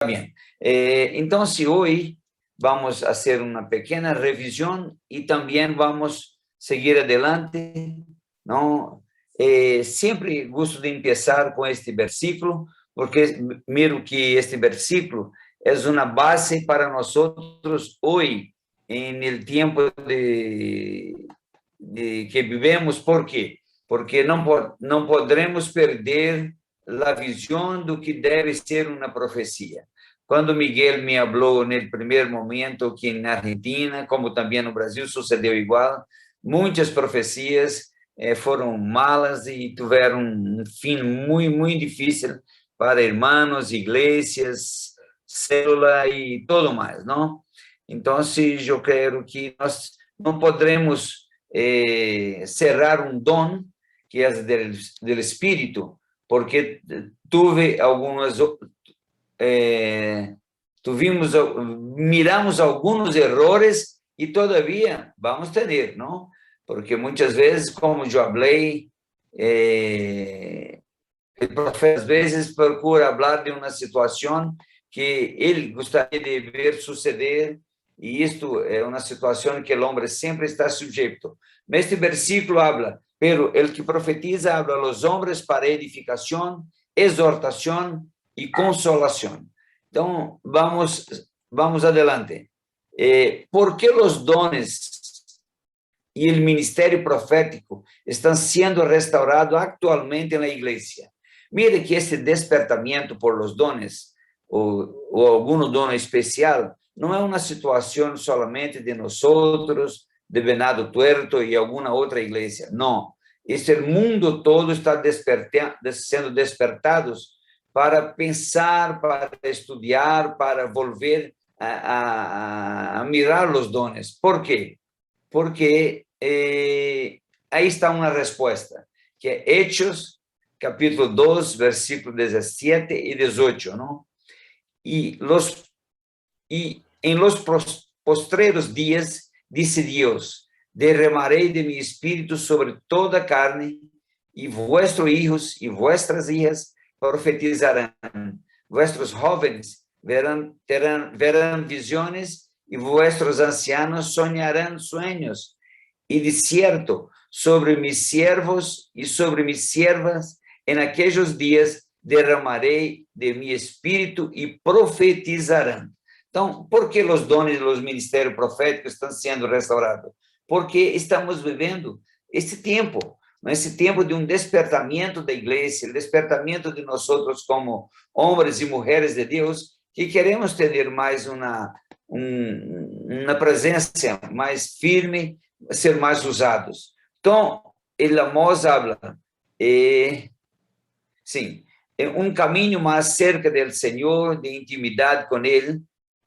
Bien, entonces hoy vamos a hacer una pequeña revisión y también vamos a seguir adelante, ¿no? Siempre gusto de empezar con este versículo, porque miro que este versículo es una base para nosotros hoy, en el tiempo que vivemos. ¿Por qué? Porque não podremos perder a visão do que deve ser uma profecia. Quando Miguel me falou no primeiro momento que na Argentina, como também no Brasil, sucedeu igual, muitas profecias foram malas e tiveram um fim muito difícil para irmãos, igrejas, célula e tudo mais, não? Então, eu quero que nós não podemos cerrar um dom que é do Espírito, porque miramos alguns errores e todavia vamos ter, não? Porque muitas vezes, como eu falei, o profeta às vezes procura falar de uma situação que ele gostaria de ver suceder, e isto é uma situação que o homem sempre está sujeito. Neste versículo habla, pero el que profetiza habla a los hombres para edificación, exhortación y consolación. Então, vamos adelante. ¿Por qué los dones y el ministerio profético están siendo restaurados actualmente en la iglesia? Mire que este despertamiento por los dones, o algum dono especial, não é uma situação solamente de nós, de Venado Tuerto e alguma outra igreja. Não. Este mundo todo está sendo despertados para pensar, para estudar, para volver a mirar os dones. ¿Por quê? Porque aí está uma resposta, que é Hechos, capítulo 2, versículo 17 e 18, não? E em los postreros dias, dice Dios, derramaré de mi espíritu sobre toda carne, y vuestros hijos y vuestras hijas profetizarán, vuestros jóvenes verán visiones, y vuestros ancianos soñarán sueños. Y de cierto, sobre mis siervos y sobre mis siervas, en aquellos días derramaré de mi espíritu y profetizarán. Então, por que os dones e os ministérios proféticos estão sendo restaurados? Porque estamos vivendo esse tempo de um despertamento da igreja, despertamento de nós como homens e mulheres de Deus, que queremos ter mais uma presença mais firme, ser mais usados. Então, el Amós habla, sim, um caminho mais cerca do Senhor, de intimidade com Ele,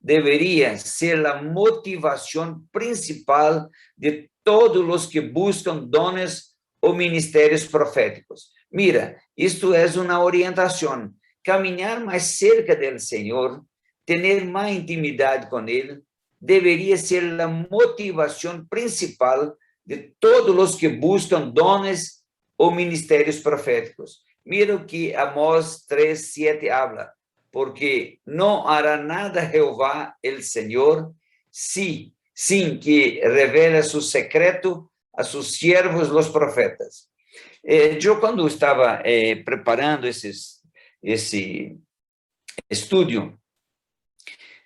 deveria ser a motivação principal de todos os que buscam dones ou ministérios proféticos. Mira, isto é uma orientação. Caminhar mais cerca do Senhor, ter mais intimidade com Ele, deveria ser a motivação principal de todos os que buscam dones ou ministérios proféticos. Mira o que Amós 3:7 habla. Porque não hará nada Jeová, el Senhor, sin que revele su secreto a sus siervos, los profetas. Eu, quando estava preparando esse estudo,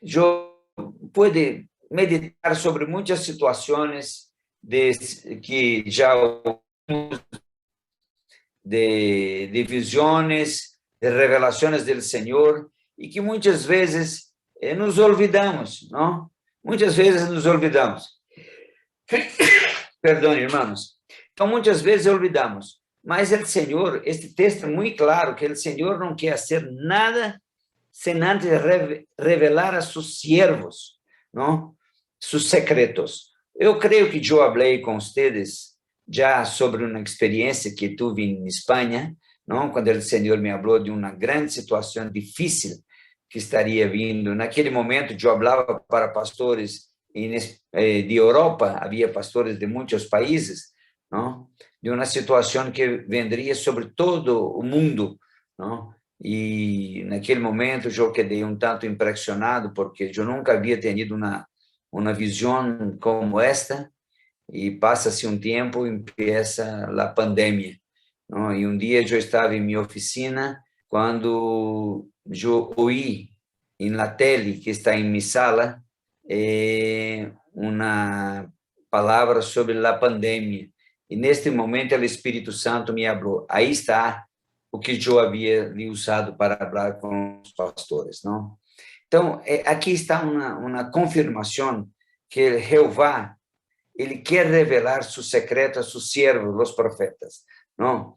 eu pude meditar sobre muitas situações que já de visões, de revelações do Senhor, e que muitas vezes nos olvidamos, não? Muitas vezes nos olvidamos. Perdão, irmãos. Então, muitas vezes olvidamos. Mas o Senhor, este texto é muito claro, que o Senhor não quer fazer nada sem antes revelar a seus siervos, não? Seus secretos. Eu creio que eu falei com vocês já sobre uma experiência que tive em Espanha, não? Quando o Senhor me falou de uma grande situação difícil que estaria vindo. Naquele momento, eu falava para pastores de Europa, havia pastores de muitos países, não? De uma situação que venderia sobre todo o mundo, não? e naquele momento eu quedei um tanto impressionado, porque eu nunca havia tenido uma visão como esta, e passa-se um tempo e empieza a pandemia, não? E um dia eu estava em minha oficina, quando eu ouvi na tele que está em minha sala uma palavra sobre a pandemia. E neste momento o Espírito Santo me falou. Aí está o que eu havia usado para falar com os pastores, não? Então, aqui está uma confirmação que Jeová ele quer revelar su secreto a sus siervos, los profetas, não?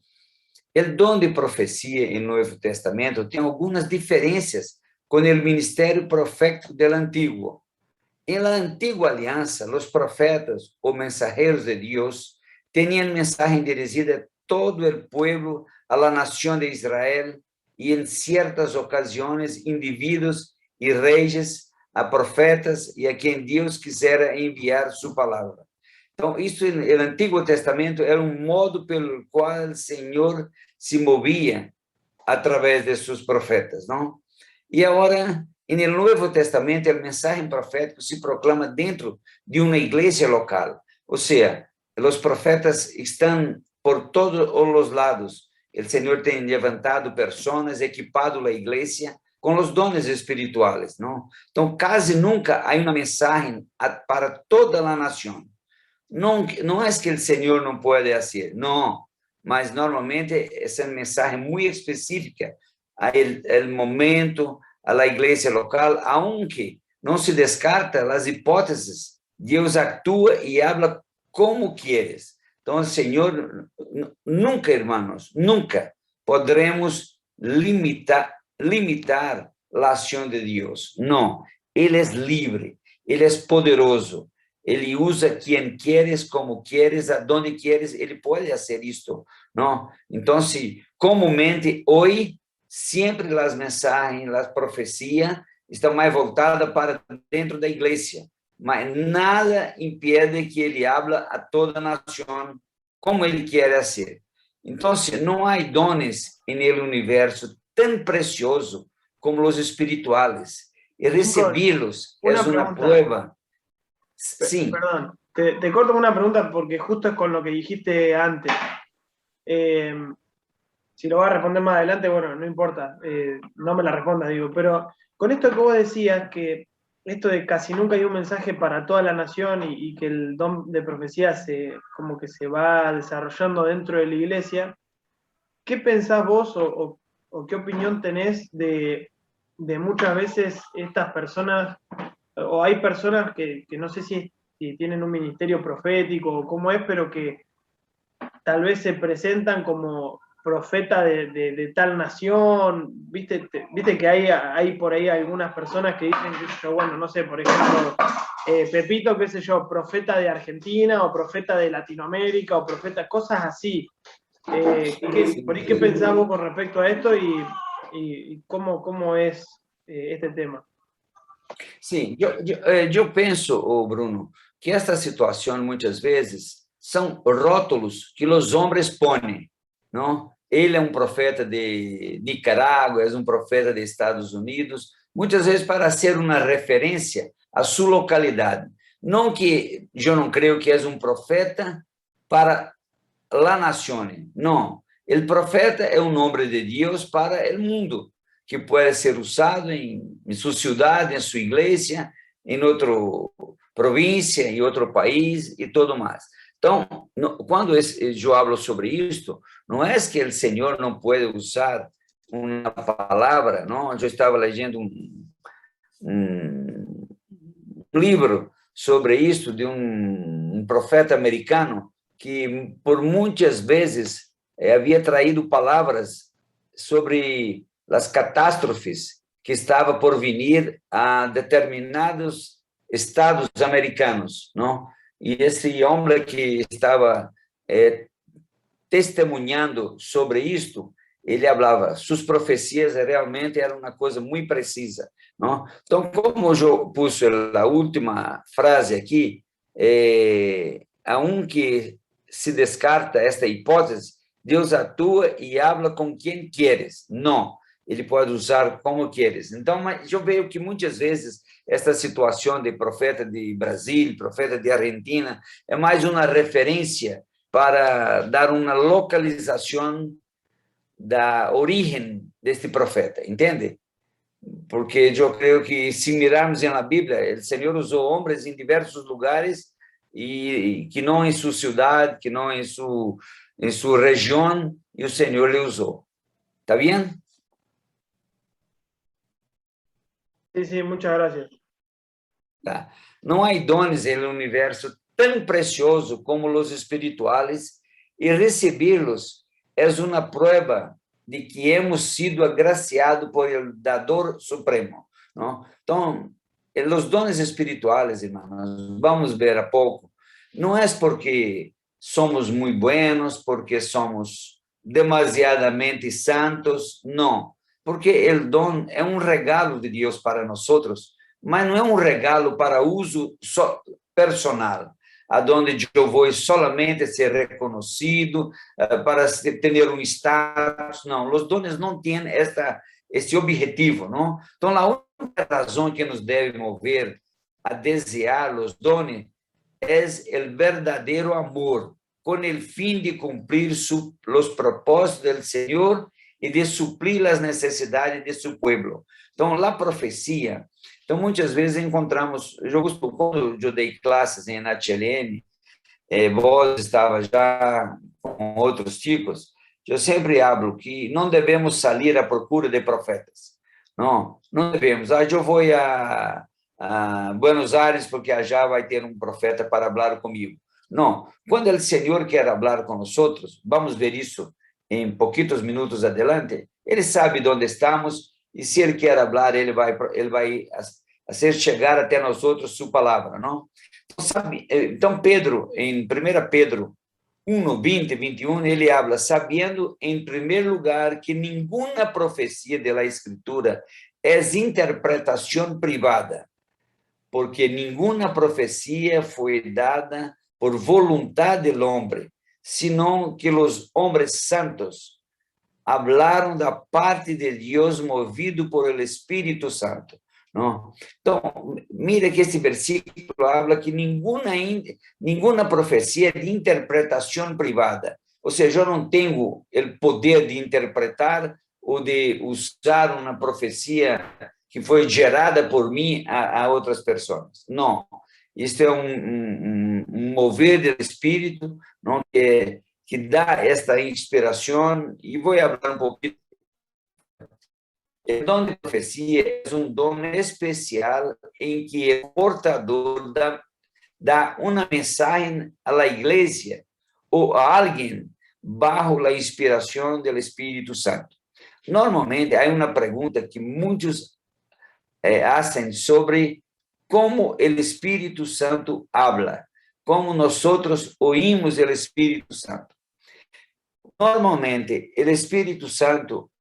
O dom de profecia em Novo Testamento tem algumas diferenças com o ministério profético do Antigo. En la antigua alianza, los profetas o mensajeros de Dios tenían mensaje dirigida a todo el pueblo, a la nación de Israel, y en ciertas ocasiones individuos y reyes, a profetas y a quien Dios quisiera enviar su palabra. Então, isso no Antigo Testamento era um modo pelo qual o Senhor se movia através de seus profetas, não? E agora, no Novo Testamento, o mensagem profético se proclama dentro de uma igreja local. Ou seja, os profetas estão por todos os lados. O Senhor tem levantado pessoas, equipado a igreja com os dones espirituais, não? Então, quase nunca há uma mensagem para toda a nação. Não, não é que o Senhor não pode fazer, não, mas normalmente essa mensagem muito específica ao momento, à igreja local, aunque não se descarta as hipóteses, Deus atua e habla como quieres. Então, o Senhor, nunca, hermanos, nunca podremos limitar a ação de Deus. Não, Ele é livre, Ele é poderoso. Ele usa quem queres, como queres, aonde queres, ele pode fazer isto, não? Então, comumente, hoje, sempre as mensagens, as profecias estão mais voltadas para dentro da igreja, mas nada impede que ele hable a toda a nação como ele quer fazer. Então, não há dones no universo tão precioso como os espirituais, e recebê-los é uma prova. Sí. Perdón, te corto con una pregunta porque justo es con lo que dijiste antes. Si lo vas a responder más adelante, bueno, no importa, no me la respondas, digo, pero con esto que vos decías, que esto de casi nunca hay un mensaje para toda la nación y que el don de profecía como que se va desarrollando dentro de la iglesia, ¿qué pensás vos o qué opinión tenés de muchas veces estas personas, o hay personas que no sé si tienen un ministerio profético o cómo es, pero que tal vez se presentan como profeta de tal nación? ¿Viste que hay por ahí algunas personas que dicen, qué sé yo, bueno, no sé, por ejemplo, Pepito, qué sé yo, profeta de Argentina o profeta de Latinoamérica o profeta, cosas así? ¿Qué pensás vos con respecto a esto y cómo es este tema? Sim, eu penso, Bruno, que esta situação muitas vezes são rótulos que os homens põem, não? Ele é um profeta de Nicarágua, é um profeta de Estados Unidos, muitas vezes para ser uma referência à sua localidade. Não que eu não creio que é um profeta para a nação, não. O profeta é um nome de Deus para o mundo, que pode ser usado em sua cidade, em sua igreja, em outra província, em outro país e tudo mais. Então, quando eu falo sobre isto, não é que o Senhor não pode usar uma palavra, não? Eu estava lendo um livro sobre isto de um profeta americano que, por muitas vezes, havia traído palavras sobre as catástrofes que estava por vir a determinados estados americanos, não? E esse homem que estava testemunhando sobre isto, ele falava, suas profecias realmente eram uma coisa muito precisa, não? Então, como eu pus a última frase aqui, aunque se descarta esta hipótese, Deus atua e habla com quem queres. Não. ele pode usar como queres. Então, mas eu vejo que muitas vezes esta situação de profeta de Brasil, profeta de Argentina, é mais uma referência para dar uma localização da origem deste profeta, entende? Porque eu creio que, se mirarmos na Bíblia, o Senhor usou homens em diversos lugares e que não em sua cidade, que não em sua região, e o Senhor lhe usou. ¿Está bien? Sí, sí, muchas gracias. Tá. Não há dones no universo tão precioso como os espirituais, e recebê-los é uma prova de que hemos sido agraciados por el dador supremo, não? Então, os dones espirituais, irmãos, vamos ver a pouco, não é porque somos muito buenos, porque somos demasiadamente santos, não, porque o dom é um regalo de Deus para nós, mas não é um regalo para uso personal, aonde eu vou solamente ser reconhecido, para ter um status. Não, os dones não têm esse objetivo, não? Então, a única razão que nos deve mover a desejar os dones é o verdadeiro amor, com o fim de cumprir os propósitos do Senhor e de suprir as necessidades de seu povo. Então, a profecia. Então, muitas vezes encontramos, quando eu dei classes em HLN, vós estava já com outros tipos, eu sempre hablo que não devemos sair à procura de profetas. Não devemos. Eu vou a Buenos Aires porque já vai ter um profeta para falar comigo. Não. Quando o Senhor quer falar com nós, vamos ver isso em pouquitos minutos adelante, ele sabe onde estamos, e se ele quer falar, ele vai fazer chegar até nós sua palavra, não? Então, Pedro, em 1 Pedro 1, 20, 21, ele fala, sabendo, em primeiro lugar, que nenhuma profecia da Escritura é interpretação privada, porque nenhuma profecia foi dada por vontade do homem, senão que os homens santos hablaram da parte de Deus movido por el Espírito Santo. Não? Então, mira que esse versículo habla que nenhuma profecia é de interpretação privada. Ou seja, eu não tenho o poder de interpretar ou de usar uma profecia que foi gerada por mim a outras pessoas. Não. Isto é um mover do Espírito, não? Que dá esta inspiração, e vou falar um pouquinho. O dom de profecia é um dom especial em que o portador dá uma mensagem à igreja ou a alguém bajo a inspiração do Espírito Santo. Normalmente, há uma pergunta que muitos fazem sobre como o Espírito Santo habla, como nós oímos o Espírito Santo. Normalmente, o Espírito Santo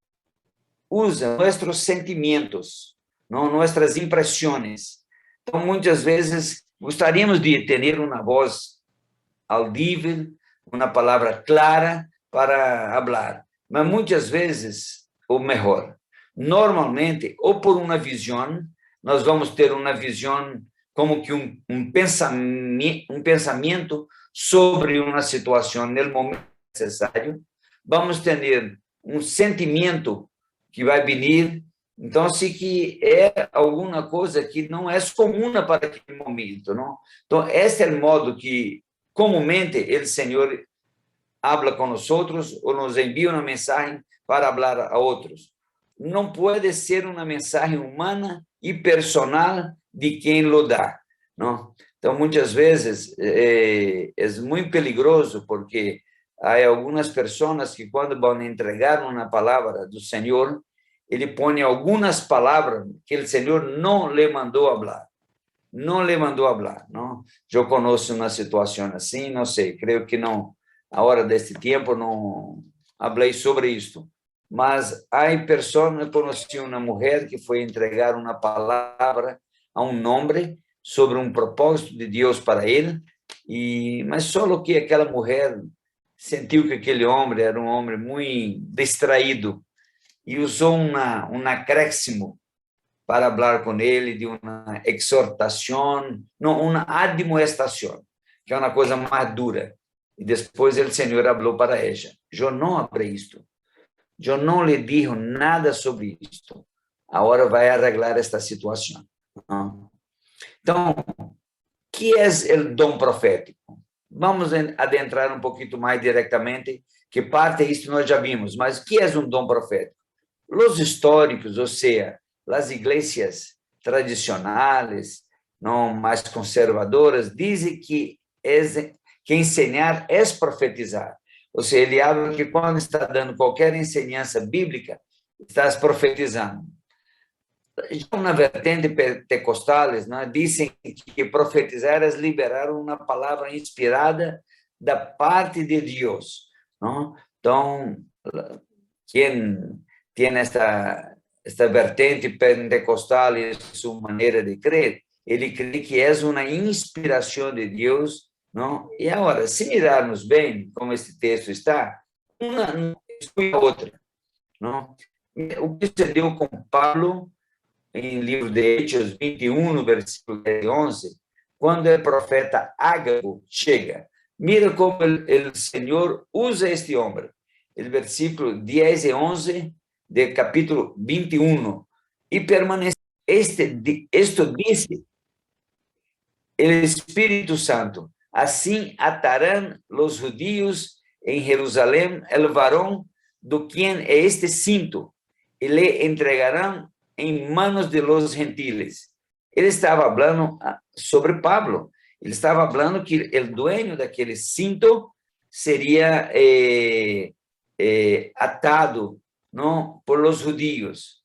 usa nossos sentimentos, não nossas impressões. Então, muitas vezes, gostaríamos de ter uma voz audível, uma palavra clara para falar, mas muitas vezes, ou melhor, normalmente, ou por uma visão, nós vamos ter uma visão como que um pensamento sobre uma situação no momento necessário, vamos ter um sentimento que vai vir, então, se que é alguma coisa que não é comum para aquele momento, não? Então, esse é o modo que, comumente, o Senhor habla com nós ou nos envia uma mensagem para falar a outros. Não pode ser uma mensagem humana e personal de quem lo dá, não? Então, muitas vezes, é muito perigoso, porque há algumas pessoas que, quando vão entregar uma palavra do Senhor, ele põe algumas palavras que o Senhor não lhe mandou falar. Não lhe mandou falar, não? Eu conheço uma situação assim, não sei, creio que não, a hora deste tempo não falei sobre isto. Mas há pessoas, eu conheci uma mulher que foi entregar uma palavra a um homem sobre um propósito de Deus para ele, mas só que aquela mulher sentiu que aquele homem era um homem muito distraído, e usou um acréscimo para falar com ele de uma exortação, não, uma admoestação, que é uma coisa mais dura. E depois o Senhor falou para ela: eu não abri isto, eu não lhe dije nada sobre isto, agora vai arreglar esta situação. Então, o que é o dom profético? Vamos adentrar um pouquinho mais diretamente, que parte disso nós já vimos, mas o que é um dom profético? Os históricos, ou seja, as igrejas tradicionais, não mais conservadoras, dizem que ensinar é profetizar. Ou seja, ele habla que quando está dando qualquer enseñança bíblica, estás profetizando. Já na vertente pentecostales, dizem que profetizar é liberar uma palavra inspirada da parte de Deus. Não? Então, quem tem esta vertente pentecostal e sua maneira de crer, ele crê que é uma inspiração de Deus, não? E agora, se mirarmos bem como este texto está, uma exclui a outra, não? O que sucedeu com Paulo em livro de Hechos 21, no versículo 11, quando o profeta Ágabo chega, mira como o Senhor usa este homem. O versículo 10 e 11 do capítulo 21. E permanece, esto dice el Espírito Santo, assim atarão os judíos em Jerusalém el varón do quien é este cinto, e le entregarão em manos de los gentiles. Ele estava falando sobre Pablo. Ele estava falando que o dueño daquele cinto seria atado, não, por los judíos.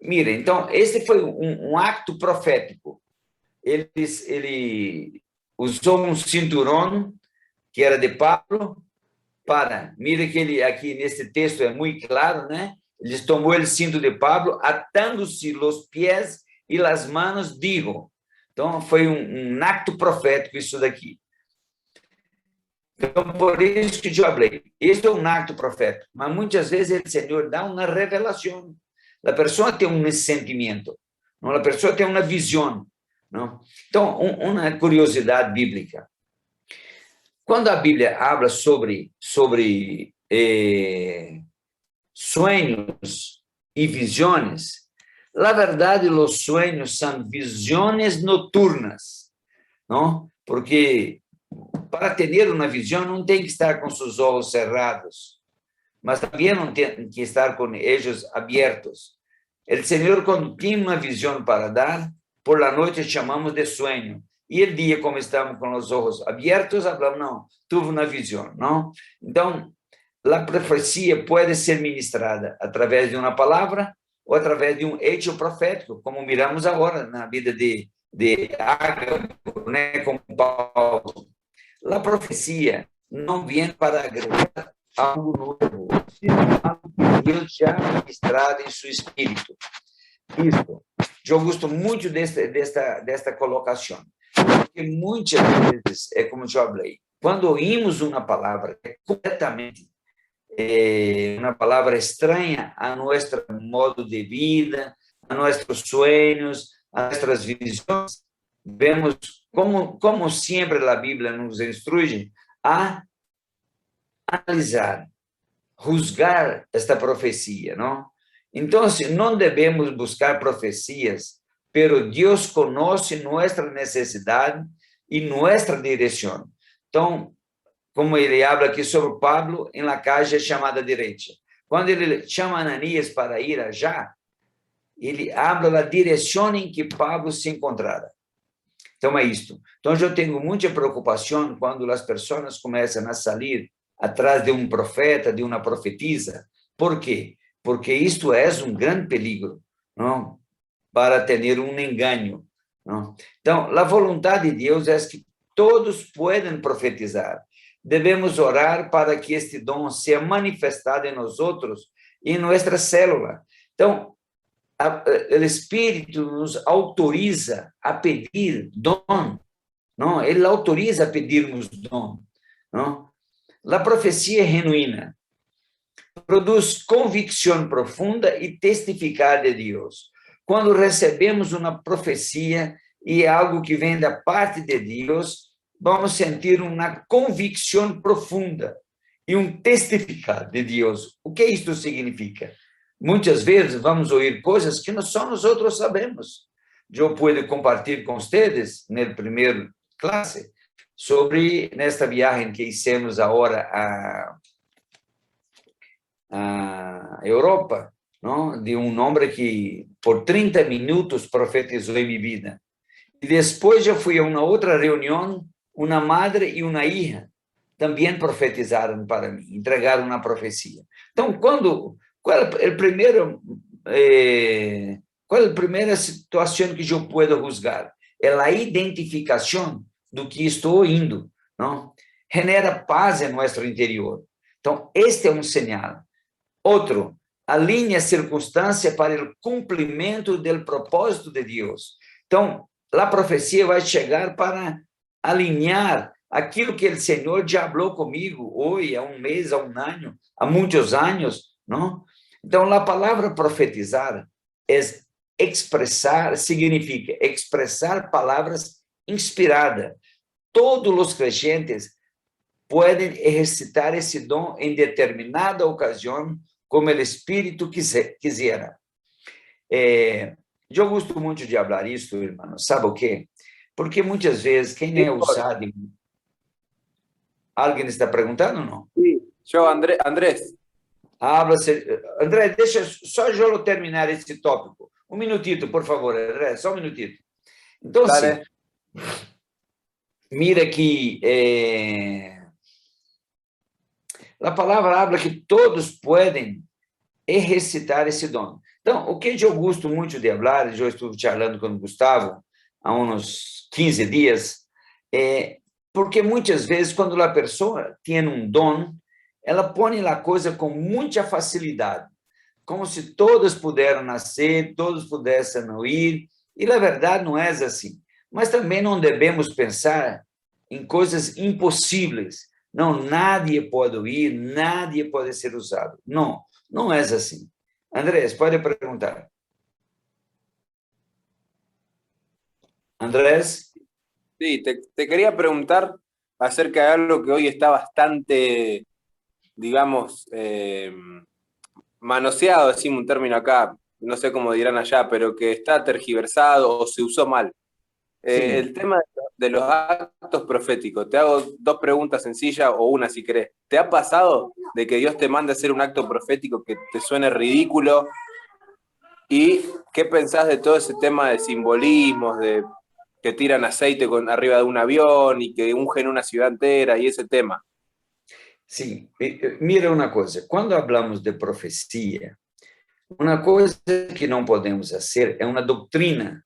Mira, então, este foi um acto profético. Ele usou um cinturão que era de Pablo mira que ele aqui nesse texto é muito claro, né? Ele tomou o cinto de Pablo, atando-se os pés e as manos, digo. Então, foi um acto profético isso daqui. Então, por isso que eu falei, este é um acto profético, mas muitas vezes o Senhor dá uma revelação. A pessoa tem um sentimento, não? A pessoa tem uma visão. Não? Então, uma curiosidade bíblica. Quando a Bíblia habla sobre sonhos e visões, na verdade, os sonhos são visões noturnas, não? Porque para ter uma visão não tem que estar com seus olhos cerrados, mas também não tem que estar com eles abertos. O Senhor, quando tem uma visão para dar, por la noite chamamos de sonho. E o dia, como estamos com os olhos abertos, falamos, não, tive uma visão, não? Então, a profecia pode ser ministrada através de uma palavra ou através de um hecho profético, como miramos agora na vida de Ágabo, né, com Paulo. A profecia não vem para agregar algo novo, sino algo que Deus já ministrado em seu espírito. Isso. Eu gosto muito desta colocação, porque muitas vezes, é como eu falei, quando ouvimos uma palavra que é completamente uma palavra estranha a nosso modo de vida, a nossos sonhos, a nossas visões, vemos como sempre a Bíblia nos instrui a analisar, juzgar esta profecia, não? Então, não devemos buscar profecias, pero Deus conhece nossa necessidade e nossa direção. Então, como ele habla aqui sobre Pablo, em la calle chamada direita. Quando ele chama Ananias para ir allá, ele habla da direção em que Pablo se encontrara. Então, é isto. Então, eu tenho muita preocupação quando as pessoas começam a sair atrás de um profeta, de uma profetisa. Por quê? Porque isto é um grande perigo, não? Para ter um engano. Não? Então, a vontade de Deus é que todos podem profetizar. Devemos orar para que este dom seja manifestado em nós outros e em nossa célula. Então, o Espírito nos autoriza a pedir dom, não? Ele autoriza a pedirmos dom, não? A profecia é genuína. Produz convicção profunda e testificar de Deus. Quando recebemos uma profecia e é algo que vem da parte de Deus, vamos sentir uma convicção profunda e testificar de Deus. O que isto significa? Muitas vezes vamos ouvir coisas que só nós outros sabemos. Eu pude compartilhar com vocês, na primeira classe, sobre nesta viagem que fizemos agora a Europa, não? De homem que por 30 minutos profetizou em minha vida. E depois eu fui a uma outra reunião, uma madre e uma hija também profetizaram para mim, entregaram uma profecia. Então, qual é a primeira situação que eu posso juzgar? É a identificação do que estou indo, não? Genera paz em nosso interior. Então, este é sinal. Outro, alinha a circunstância para o cumprimento do propósito de Deus. Então, a profecia vai chegar para alinhar aquilo que o Senhor já falou comigo hoje, há mês, há ano, há muitos anos, não? Então, a palavra profetizar é expressar, significa expressar palavras inspiradas. Todos os crentes podem exercitar esse dom em determinada ocasião, como o Espírito quisera. Eu gosto muito de falar isso, irmão. Sabe o quê? Porque muitas vezes, quem é usado... Alguém está perguntando ou não? Sim, eu, Andrés. André, deixa só eu terminar esse tópico. Um minutito, por favor, André, só um minutito. Então, sim, mira que a palavra habla que todos podem exercitar esse dom. Então, o que eu gosto muito de falar, eu estou falando com o Gustavo há uns 15 dias, porque muitas vezes, quando a pessoa tem dom, ela põe a coisa com muita facilidade, como se todos puderam nascer, todos pudessem ir, e na verdade não é assim. Mas também não devemos pensar em coisas impossíveis. Não, nadie pode ir, nadie pode ser usado. Não, não é assim. Andrés, pode perguntar. Andrés. Sí, te quería preguntar acerca de algo que hoy está bastante, digamos, manoseado, decimos un término acá, no sé cómo dirán allá, pero que está tergiversado o se usó mal. Sí. El tema de los actos proféticos. Te hago dos preguntas sencillas o una si querés. ¿Te ha pasado de que Dios te mande a hacer un acto profético que te suene ridículo? ¿Y qué pensás de todo ese tema de simbolismos, de que tiran aceite arriba de un avión y que ungen una ciudad entera y ese tema? Sim, mira uma coisa, quando falamos de profecia, uma coisa que não podemos fazer é uma doutrina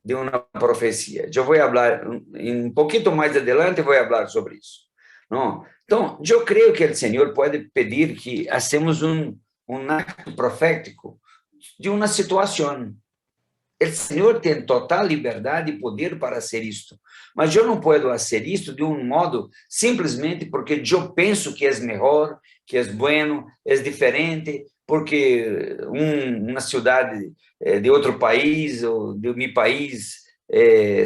de uma profecia. Eu vou falar, um pouquinho mais adelante, vou falar sobre isso. Não? Então, eu creio que o Senhor pode pedir que hacemos um acto profético de uma situação. O Senhor tem total liberdade e poder para fazer isto, mas eu não posso fazer isto de modo simplesmente porque eu penso que é melhor, que é bueno, é diferente, porque uma cidade de outro país ou de meu país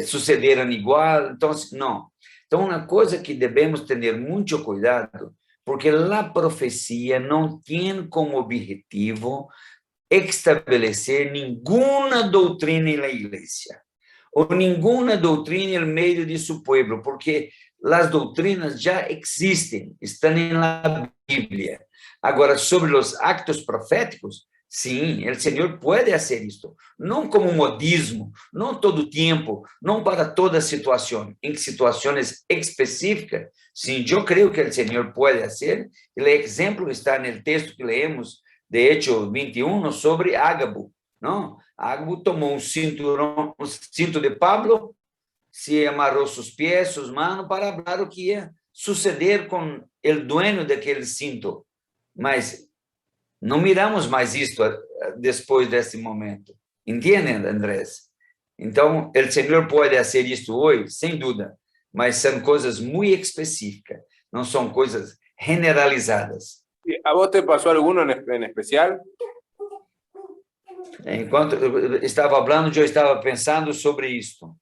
sucederam igual. Então, não. Então, uma coisa que devemos ter muito cuidado, porque a profecia não tem como objetivo estabelecer nenhuma doutrina na igreja, ou nenhuma doutrina no meio de seu povo, porque as doutrinas já existem, estão na Bíblia. Agora, sobre os actos proféticos, sim, o Senhor pode fazer isto, não como modismo, não todo tempo, não para toda situação, em situações específicas, sim, eu creio que o Senhor pode fazer. O exemplo está no texto que leemos, de Hechos 21, sobre Ágabo, não? Ágabo tomou um cinto de Pablo, se amarrou seus pés, suas mãos, para falar o que ia suceder com o dueño daquele cinto. Mas não miramos mais isto depois desse momento. Entendem, Andrés? Então, o Senhor pode fazer isto hoje, sem dúvida, mas são coisas muito específicas, não são coisas generalizadas. ¿A vos te pasó alguno en especial? Enquanto eu estava falando, eu estava pensando sobre isto.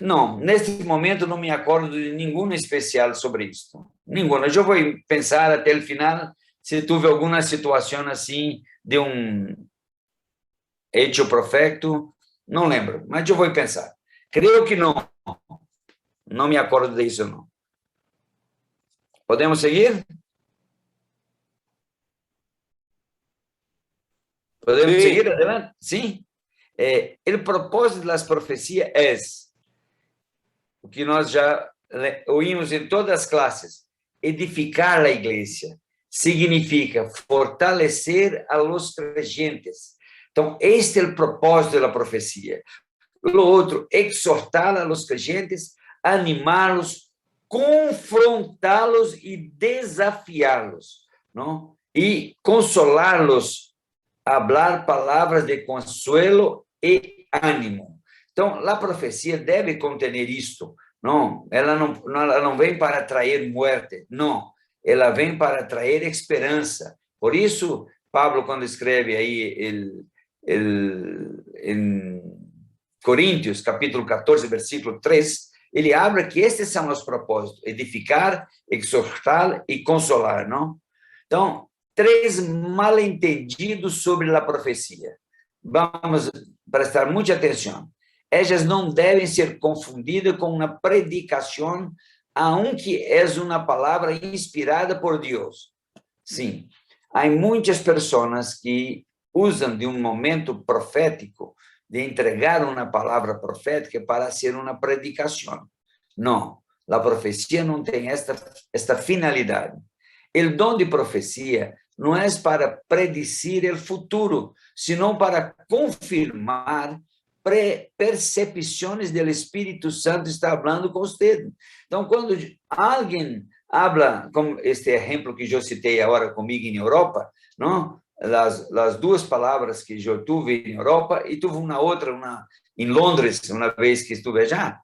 Não, neste momento não me acordo de nenhum especial sobre isto. Nenhuma. Eu vou pensar até o final se tive alguma situação assim de hecho profético. Não lembro, mas eu vou pensar. Creio que não. Não me acordo disso, não. Podemos seguir? Podemos seguir adelante? Sim. O propósito das profecias é o que nós já ouvimos em todas as classes: edificar a igreja. Significa fortalecer a los creyentes. Então, este é o propósito da profecia. O outro, exortar a los creyentes, animá-los, confrontá-los e desafiá-los, não? E consolá-los, falar palavras de consuelo e ânimo. Então, a profecia deve conter isto, não? Ela não vem para trazer morte, não. Ela vem para trazer esperança. Por isso, Pablo, quando escreve aí em Coríntios, capítulo 14, versículo 3, ele abre que estes são os propósitos: edificar, exortar e consolar, não? Então, 3 mal-entendidos sobre a profecia. Vamos prestar muita atenção. Elas não devem ser confundidas com uma predicação, aunque é uma palavra inspirada por Deus. Sim, há muitas pessoas que usam de um momento profético, de entregar uma palavra profética para ser uma predicação. Não, a profecia não tem esta finalidade. O dom de profecia não é para predecir o futuro, senão para confirmar percepções do Espírito Santo está falando com você. Então, quando alguém habla, como este exemplo que eu citei agora comigo em Europa, não? As 2 palavras que eu tive em Europa e tive uma outra em Londres, uma vez que estive já,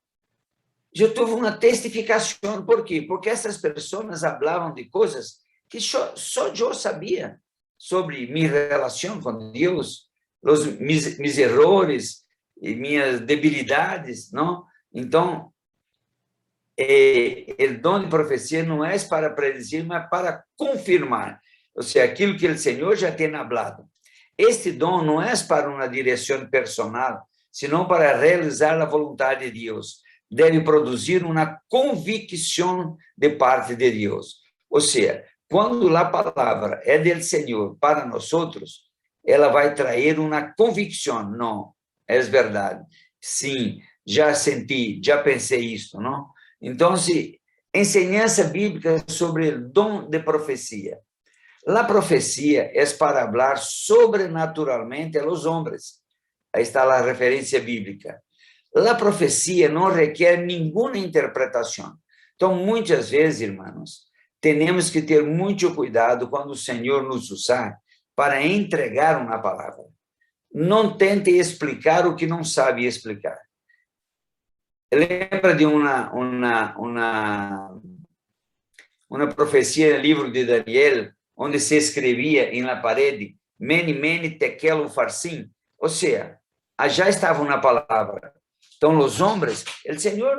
eu tive uma testificação. Por quê? Porque essas pessoas falavam de coisas que só eu sabia sobre minha relação com Deus, meus erros e minhas debilidades, não? Então, o dom de profecia não é para predizer, mas para confirmar, ou seja, aquilo que o Senhor já tem falado. Este dom não é para uma direção personal, senão para realizar a vontade de Deus. Deve produzir uma convicção de parte de Deus. Ou seja, quando a palavra é do Senhor para nós outros, ela vai trazer uma convicção. Não, é verdade. Sim, já senti, já pensei isso, não? Então, ensinança bíblica sobre o dom de profecia. A profecia é para falar sobrenaturalmente aos homens. Aí está a referência bíblica. A profecia não requer nenhuma interpretação. Então, muitas vezes, irmãos, temos que ter muito cuidado quando o Senhor nos usar para entregar uma palavra. Não tente explicar o que não sabe explicar. Lembra de uma profecia no livro de Daniel, onde se escrevia em la parede, mene, mene, tekel, ufarsim? Ou seja, já estava uma palavra. Então, os homens, o Senhor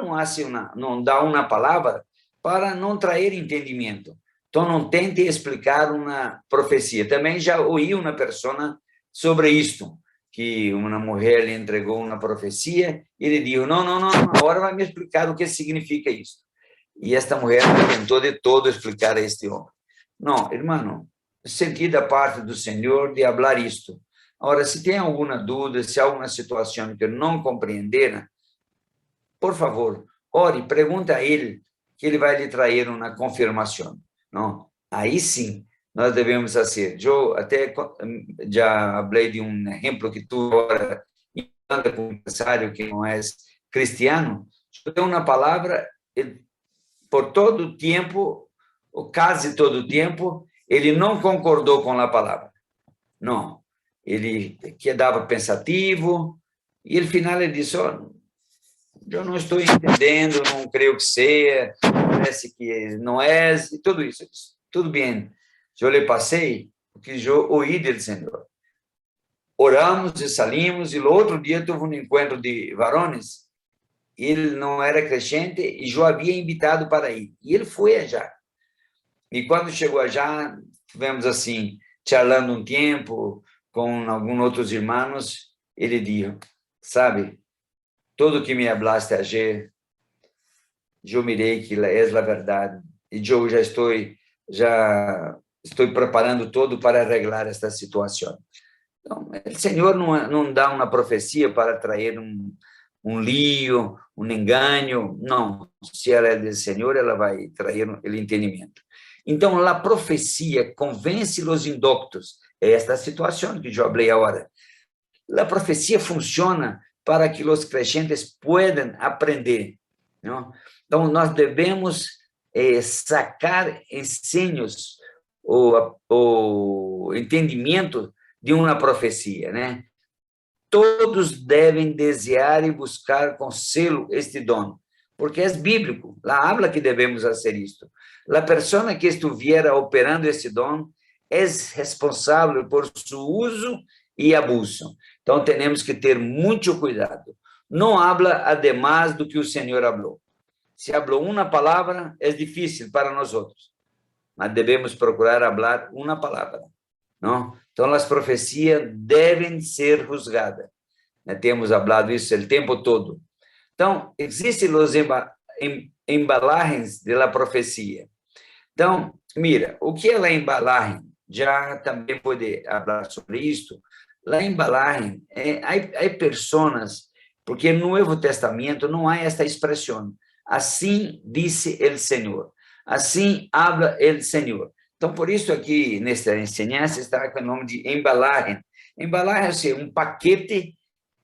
não dá uma palavra para não trazer entendimento. Então, não tente explicar uma profecia. Também já ouvi uma pessoa sobre isto, que uma mulher lhe entregou uma profecia e ele disse, não, agora vai me explicar o que significa isso. E esta mulher tentou de todo explicar a este homem. Não, irmão, senti da parte do Senhor de falar isto. Agora, se tem alguma dúvida, se há alguma situação que eu não compreender, por favor, ore, pergunta a ele, que ele vai lhe trazer uma confirmação. Não? Aí sim, nós devemos fazer. Eu até já falei de um exemplo que tu agora anda com um empresário que não é cristiano, eu tenho uma palavra, por todo o tempo, ou quase todo o tempo, ele não concordou com a palavra. Não. Ele quedava pensativo, e no final ele disse, eu não estou entendendo, não creio que seja, parece que não é, e tudo isso. tudo bem, eu lhe passei o que eu ouvi do Senhor. Oramos e saímos, e no outro dia tive um encontro de varones, ele não era crente, e eu havia invitado para ir, e ele foi allá. E quando chegou allá, tivemos assim, charlando um tempo com alguns outros irmãos, ele disse, sabe, tudo que me hablaste ayer, eu mirei que é a verdade, e eu já estou preparando todo para arreglar esta situação. Então, o Senhor não dá uma profecia para trazer um lío, um engano, não. Se ela é do Senhor, ela vai trazer o entendimento. Então, a profecia convence os indoctos. É esta situação que eu falei agora. A profecia funciona para que os crentes puedan aprender, não? Então, nós devemos sacar ensinos, o entendimento de uma profecia, né? Todos devem desejar e buscar com zelo este dom, porque é bíblico, lá habla que devemos fazer isto. A pessoa que estiver operando esse dom é responsável por seu uso e abuso. Então, temos que ter muito cuidado. Não habla además do que o Senhor falou. Se falou uma palavra, é difícil para nós outros, mas devemos procurar falar uma palavra, não? Então, as profecias devem ser juzgadas. Temos falado isso o tempo todo. Então, existem os embalagens da profecia. Então, mira, o que é a embalagem? Já também pode falar sobre isto. A embalagem, há pessoas, porque no Novo Testamento não há esta expressão. Assim disse o Senhor. Assim habla o Senhor. Então, por isso aqui, nesta ensinança, está com o nome de embalagem. Embalagem é um paquete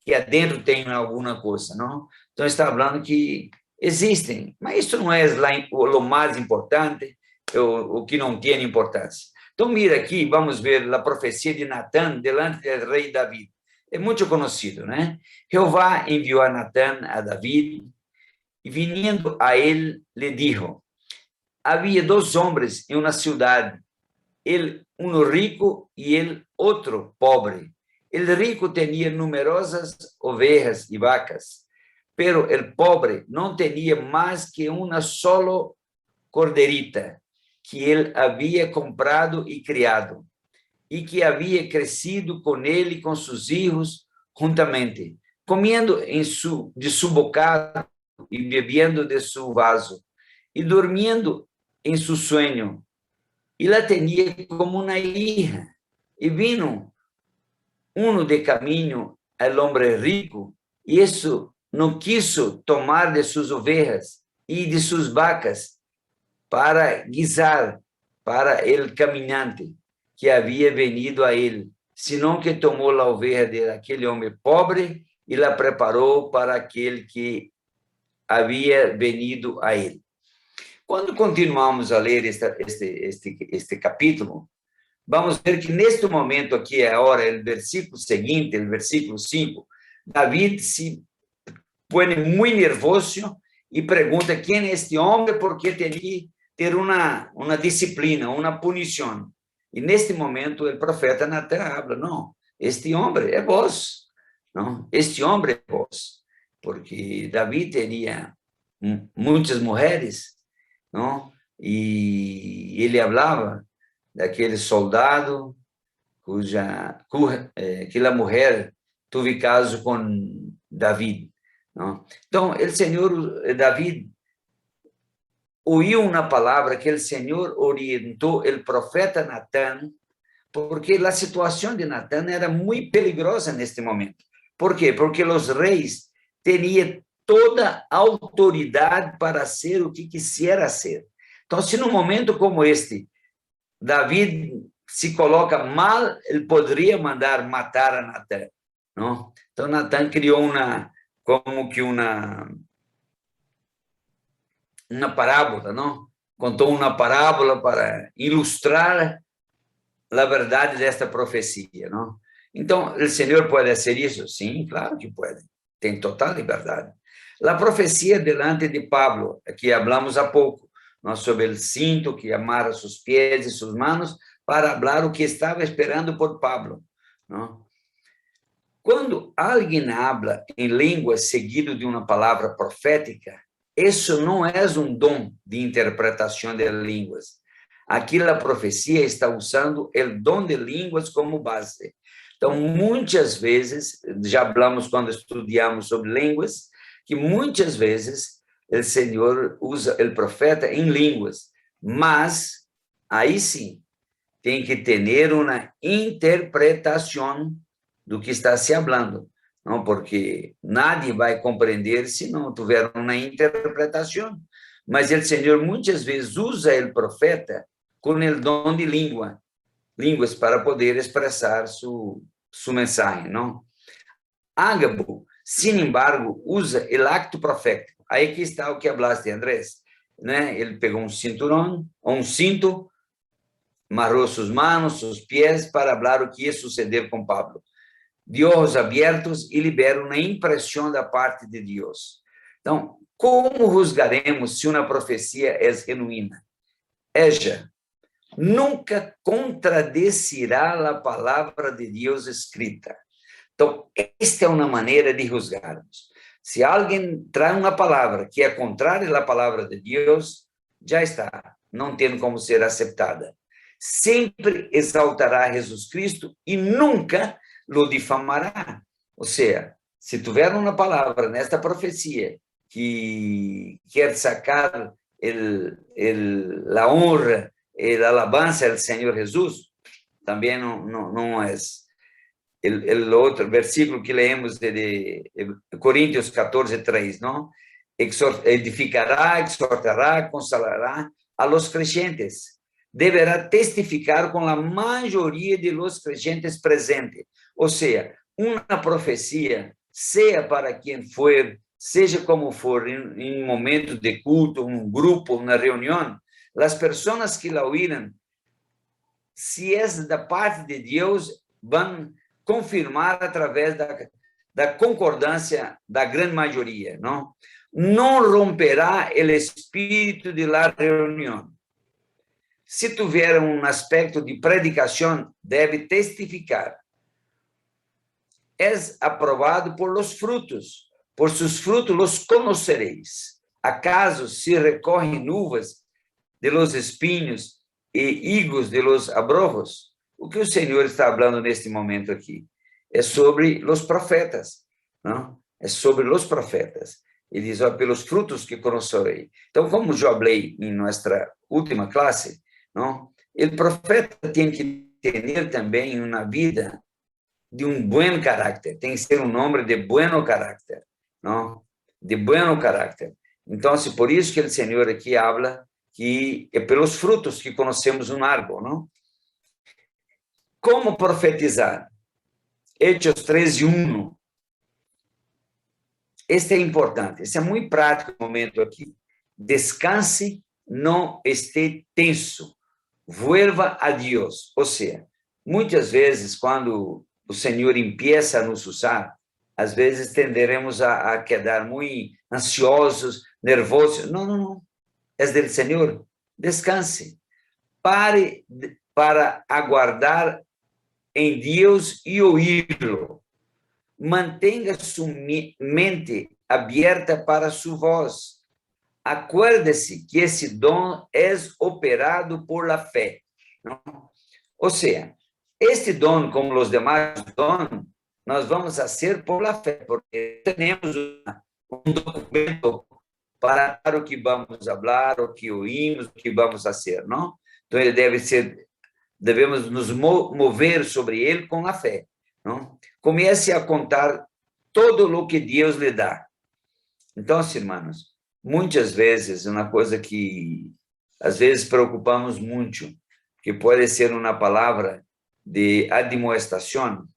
que adentro tem alguma coisa, não? Então, está falando que existem, mas isso não é o mais importante, o que não tem importância. Então, mira aqui, vamos ver a profecia de Natã delante do rei David. É muito conhecido, né? Jeová enviou a Natã a David, e vindo a ele, lhe dijo, havia dois homens em uma cidade, um rico e outro pobre. O rico tinha numerosas ovelhas e vacas, pero o pobre não tinha mais que uma solo corderita, que ele havia comprado e criado, e que havia crescido com ele e com seus filhos juntamente, comendo de seu bocado e bebendo de seu vaso, e dormindo em seu sonho. E la tinha como uma hija. E vino de caminho ao homem rico, e isso não quiso tomar de suas ovelhas e de suas vacas para guisar para o caminhante que havia venido a ele, senão que tomou a ovelha daquele homem pobre e la preparou para aquele que havia venido a ele. Quando continuamos a ler este capítulo, vamos ver que neste momento aqui, agora, o versículo seguinte, o versículo 5, David se põe muito nervoso e pergunta quem é este homem, porque tem que ter uma disciplina, uma punição. E neste momento o profeta Natã habla, não, este homem é vós, não, este homem é vós, porque David tinha muitas mulheres, não? E ele falava daquele soldado que a mulher teve caso com David, não? Então, o Senhor, David, ouviu uma palavra que o Senhor orientou o profeta Natã, porque a situação de Natã era muito peligrosa neste momento. Por quê? Porque os reis tinham toda a autoridade para ser o que quisera ser. Então, se num momento como este, David se coloca mal, ele poderia mandar matar a Natã, não? Então, Natã criou uma parábola, não? Contou uma parábola para ilustrar a verdade desta profecia, não? Então, o Senhor pode fazer isso? Sim, claro que pode. Tem total liberdade. A profecia delante de Pablo, que falamos há pouco, ¿no? Sobre el cinto que amarra sus pies y sus manos para hablar o que estaba esperando por Pablo, ¿no? Quando alguém habla em línguas seguido de uma palavra profética, isso não é um dom de interpretação de línguas. Aqui a profecia está usando o dom de línguas como base. Então, muitas vezes, já falamos quando estudamos sobre línguas, que muitas vezes o Senhor usa o profeta em línguas, mas aí sim tem que ter uma interpretação do que está se falando, não? Porque nadie vai compreender se não tiver uma interpretação. Mas o Senhor muitas vezes usa o profeta com o dom de línguas para poder expressar sua mensagem, não? Ágabo, sin embargo, usa o acto profético. Aí que está o que falaste, Andrés, né? Ele pegou um cinturão, um cinto, amarrou suas manos, seus pés para falar o que ia suceder com Pablo. De olhos abertos e libera uma impressão da parte de Deus. Então, como julgaremos se uma profecia é genuína? Ella nunca contradecirá a palavra de Deus escrita. Então, esta é uma maneira de julgarmos. Se alguém traz uma palavra que é contrária à palavra de Deus, já está, não tem como ser aceitada. Sempre exaltará Jesus Cristo e nunca lo difamará. Ou seja, se tiver uma palavra nesta profecia que quer sacar a honra e a alabança do Senhor Jesus, também não é. O outro versículo que leemos de Coríntios 14:3, não? Edificará, exortará, consolará a los creyentes. Deverá testificar com a maioria de los creyentes presentes. Ou seja, uma profecia, seja para quem for, seja como for, em um momento de culto, um grupo, uma reunião, as pessoas que la ouviram, se é da parte de Deus, vão confirmar através da concordância da grande maioria, não? Não romperá o espírito de la reunião. Se tiver um aspecto de predicação, deve testificar. É aprovado por los frutos. Por sus frutos los conoceréis. ¿Acaso se recogen uvas de los espinhos e higos de los abrojos? O que o Senhor está falando neste momento aqui é sobre os profetas, não? É sobre os profetas. Ele diz, pelos frutos que conocerei. Então, como eu falei em nossa última classe, não? O profeta tem que ter também uma vida de um bom caráter, tem que ser um homem de bom caráter, não? De bom caráter. Então, por isso que o Senhor aqui habla que é pelos frutos que conhecemos um árvore, não? Como profetizar? Hechos 13:1. Este é importante, este é muito prático o momento aqui. Descanse, não esteja tenso. Vuelva a Deus. Ou seja, muitas vezes, quando o Senhor empieza a nos usar, às vezes tenderemos a quedar muito ansiosos, nervosos. Não. É do Senhor. Descanse. Pare para aguardar em Deus e ouvi-lo. Mantenha sua mente aberta para sua voz. Acuerde-se que esse dom é operado por la fé. Não? Ou seja, este dom, como os demais dons, nós vamos fazer por la fé, porque temos um documento para o que vamos falar, o que ouvimos, o que vamos fazer, não? Então, ele devemos nos mover sobre ele com a fé, não? Comece a contar todo o que Deus lhe dá. Então, irmãos, muitas vezes, uma coisa que às vezes preocupamos muito, que pode ser uma palavra de admoestação,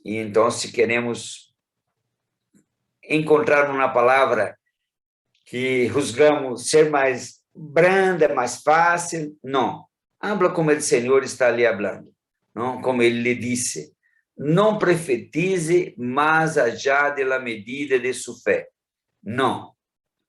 e então, se queremos encontrar uma palavra que juzgamos ser mais branda, mais fácil, não. Habla como o Senhor está lhe falando, não? Como ele lhe disse. Não profetize mais allá de la medida de sua fé. Não.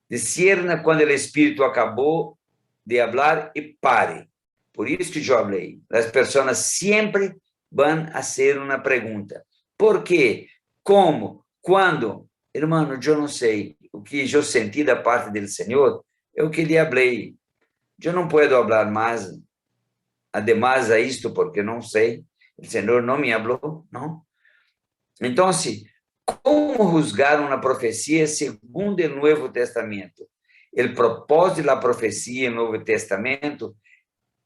Discierna quando o Espírito acabou de hablar y pare. Por isso que eu falei. As pessoas sempre vão fazer uma pergunta. ¿Por quê? Como? Quando? Hermano, eu não sei. O que eu senti da parte do Senhor é o que lhe falei. Eu não posso falar mais, ademais a isto, porque não sei. O Senhor não me falou, não? Então, como juzgar uma profecia segundo o Novo Testamento? O propósito da profecia no Novo Testamento,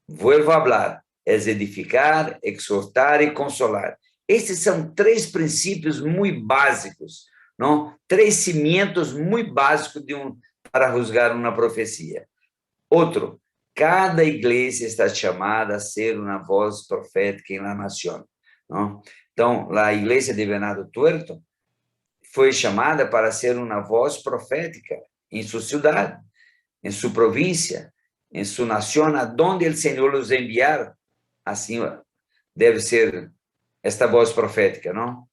vuelvo a falar, é edificar, exortar e consolar. Esses são 3 princípios muito básicos, não? 3 cimientos muito básicos para juzgar uma profecia. Outro, cada igreja está chamada a ser uma voz profética em la nação, não? Então, a igreja de Venado Tuerto foi chamada para ser uma voz profética em sua cidade, em sua província, em sua nação, aonde o Senhor os enviar. Assim deve ser esta voz profética, não?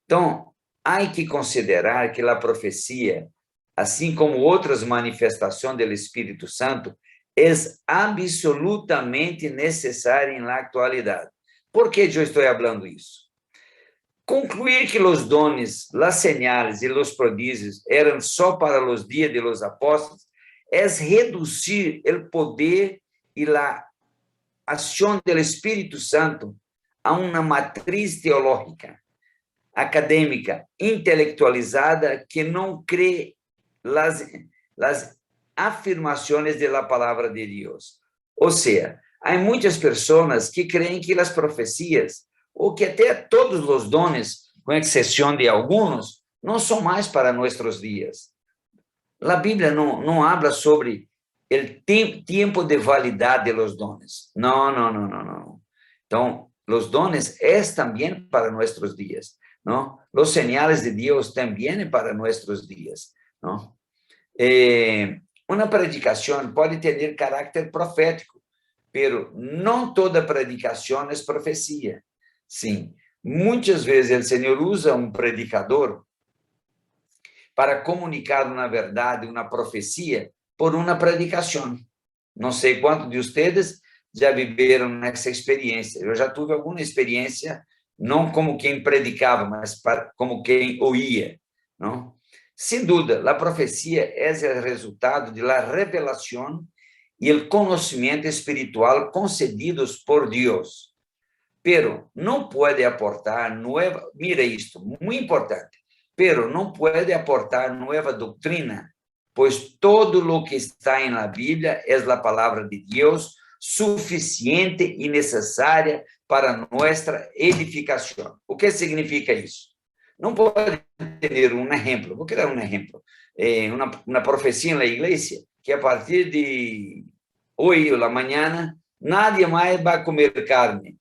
Então, há que considerar que a profecia, assim como outras manifestações do Espírito Santo, é absolutamente necessária na atualidade. Por que eu estou falando isso? Concluir que os dones, as señales e os prodígios eram só para os dias de los apóstolos é reduzir o poder e a ação do Espírito Santo a uma matriz teológica, acadêmica, intelectualizada, que não crê las afirmações da palavra de Deus. Ou seja, há muitas pessoas que creem que as profecias, ou que até todos os dones, com exceção de alguns, não são mais para nossos dias. A Bíblia não habla sobre o tempo de validade de los dones. Não. Então, os dones é também para nossos dias, não? Os señales de Deus também é para nossos dias, não? Uma predicação pode ter caráter profético, pero não toda predicação é profecia. Sim, muitas vezes o Senhor usa um predicador para comunicar uma verdade, uma profecia, por uma predicação. Não sei quantos de vocês já viveram essa experiência. Eu já tive alguma experiência, não como quem predicava, mas como quem oía, não? Sem dúvida, a profecia é o resultado da revelação e o conhecimento espiritual concedidos por Deus. Pero não pode aportar nova, mira isto, muito importante, pero não pode aportar nova doutrina, pois todo lo que está na Bíblia é a palavra de Deus, suficiente e necessária para nossa edificação. O que significa isso? Não pode ter um exemplo, vou criar um exemplo, uma profecia na igreja, que a partir de hoje, ou amanhã, nadie mais vai comer carne.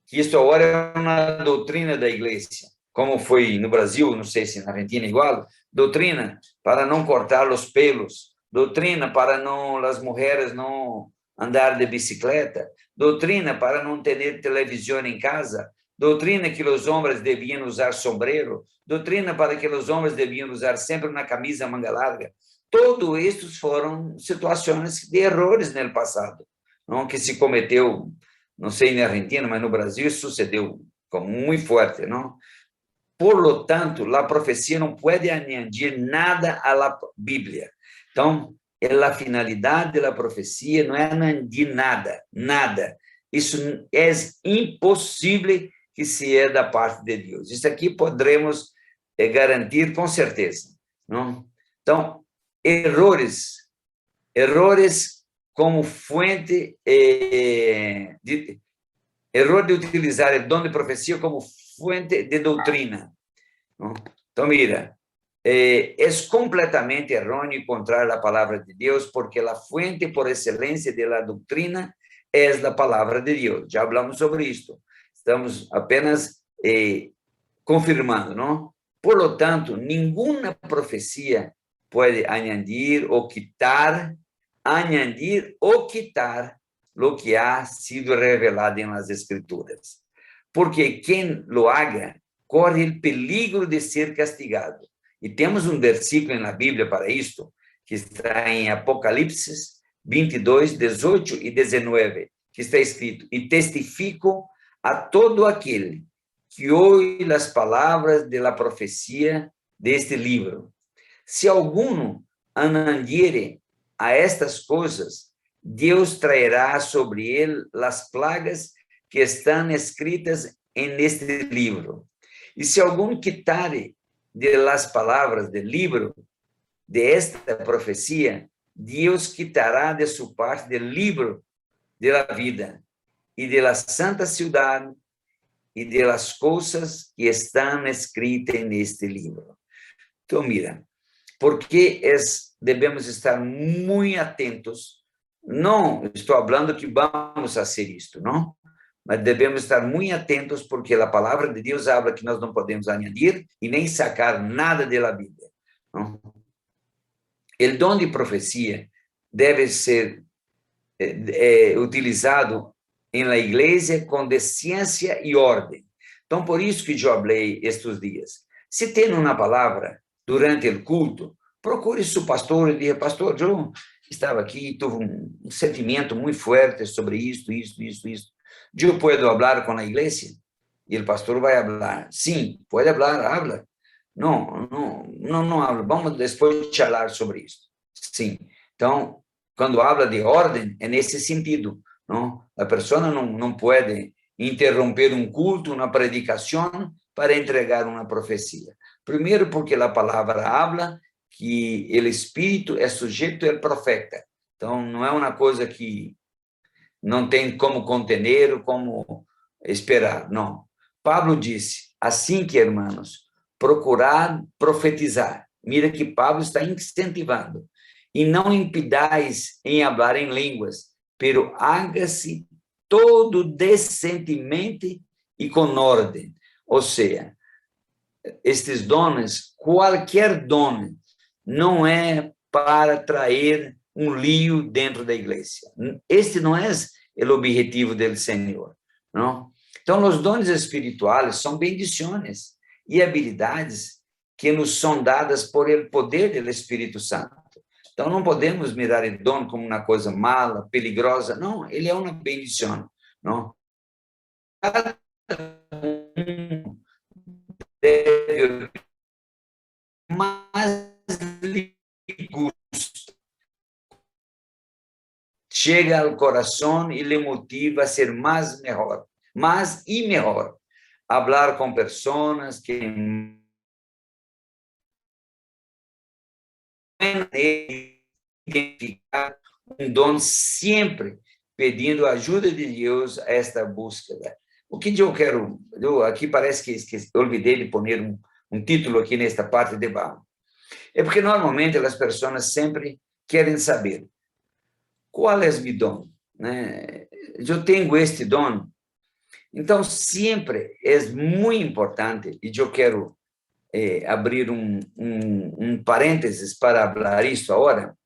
Que isso agora é uma doutrina da igreja, como foi no Brasil, não sei se na Argentina é igual, doutrina para não cortar os pelos, doutrina para não as mulheres não andar de bicicleta, doutrina para não ter televisão em casa, doutrina que os homens deviam usar sombrero, doutrina para que os homens deviam usar sempre uma camisa manga larga. Todos estes foram situações de erros no passado, não que se cometeu, não sei na Argentina, mas no Brasil isso sucedeu como muito forte, não? Por lo tanto, a profecia não pode añadir nada à Bíblia. Então, a finalidade da profecia não é añadir nada. Isso é impossível que se é da parte de Deus. Isso aqui poderemos garantir com certeza, não? Então, erros como fonte, erro de utilizar o dom de profecia como fonte de doutrina, não? Então, mira, é completamente errôneo encontrar a palavra de Deus, porque a fonte por excelência da doutrina é a palavra de Deus. Já falamos sobre isto. Estamos apenas confirmando, não? Por lo tanto, nenhuma profecia pode añadir ou quitar lo que ha sido revelado en las Escrituras. Porque quem lo haga corre o peligro de ser castigado. E temos um versículo na Bíblia para isto, que está em Apocalipse, 22, 18 e 19, que está escrito: e testifico a todo aquele que ouve as palavras de la profecia deste livro. Se alguno anandiere a estas coisas, Deus trairá sobre ele as plagas que estão escritas neste livro. E se algum quitare de las palavras del livro de esta profecia, Deus quitará de sua parte del livro de la vida e de la santa ciudad e de las coisas que estão escritas neste livro. Então, mira, porque devemos estar muito atentos. Não estou falando que vamos fazer isto, não? Mas devemos estar muito atentos porque a palavra de Deus habla que nós não podemos añadir e nem sacar nada da Bíblia. Não? O dom de profecia deve ser utilizado em la igreja com decência e ordem. Então, por isso que eu falei estes dias. Se tem uma palavra durante o culto, procure seu pastor e diga: pastor, eu estava aqui, tive um sentimento muito forte sobre isto. Eu posso falar com a igreja? E o pastor vai falar: sim, pode falar, habla. Não habla. Vamos depois falar sobre isso. Sim. Então, quando habla de ordem, é nesse sentido. Não? A pessoa não pode interromper um culto, uma predicação, para entregar uma profecia. Primeiro, porque a palavra habla que o Espírito é sujeito ao profeta. Então, não é uma coisa que não tem como contener, como esperar. Não. Pablo disse: assim que, irmãos, procurar profetizar. Mira que Pablo está incentivando. E não impidais em falar em línguas, pero hágase todo decentemente e com ordem. Ou seja, estes dones, qualquer dom, não é para trazer um lío dentro da igreja. Este não é o objetivo do Senhor, não? Então, os dons espirituais são bendições e habilidades que nos são dadas por el poder do Espírito Santo. Então, não podemos mirar o dom como uma coisa mala, peligrosa. Não, ele é uma bendição. Não? Cada um deve, mas lhe gusta. Chega ao coração e lhe motiva a ser mais e melhor. Hablar com pessoas que identificar um dom, sempre pedindo a ajuda de Deus a esta búsqueda. O que eu quero, aqui parece que olvidei de pôr um título aqui nesta parte de baixo. É porque normalmente as pessoas sempre querem saber qual é o meu dom, né? Eu tenho este dom. Então, sempre é muito importante, e eu quero abrir um parênteses para falar isso agora,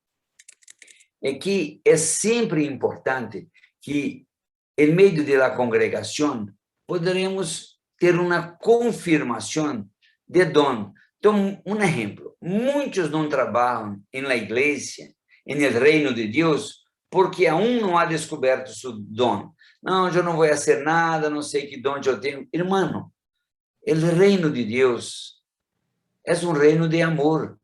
é que é sempre importante que, em meio da congregação, poderemos ter uma confirmação de dom. Então, um exemplo: muitos não trabalham na igreja, no reino de Deus, porque aún não há descoberto seu dom. Não, eu não vou fazer nada, não sei que dom eu tenho. Irmão, o reino de Deus é um reino de amor.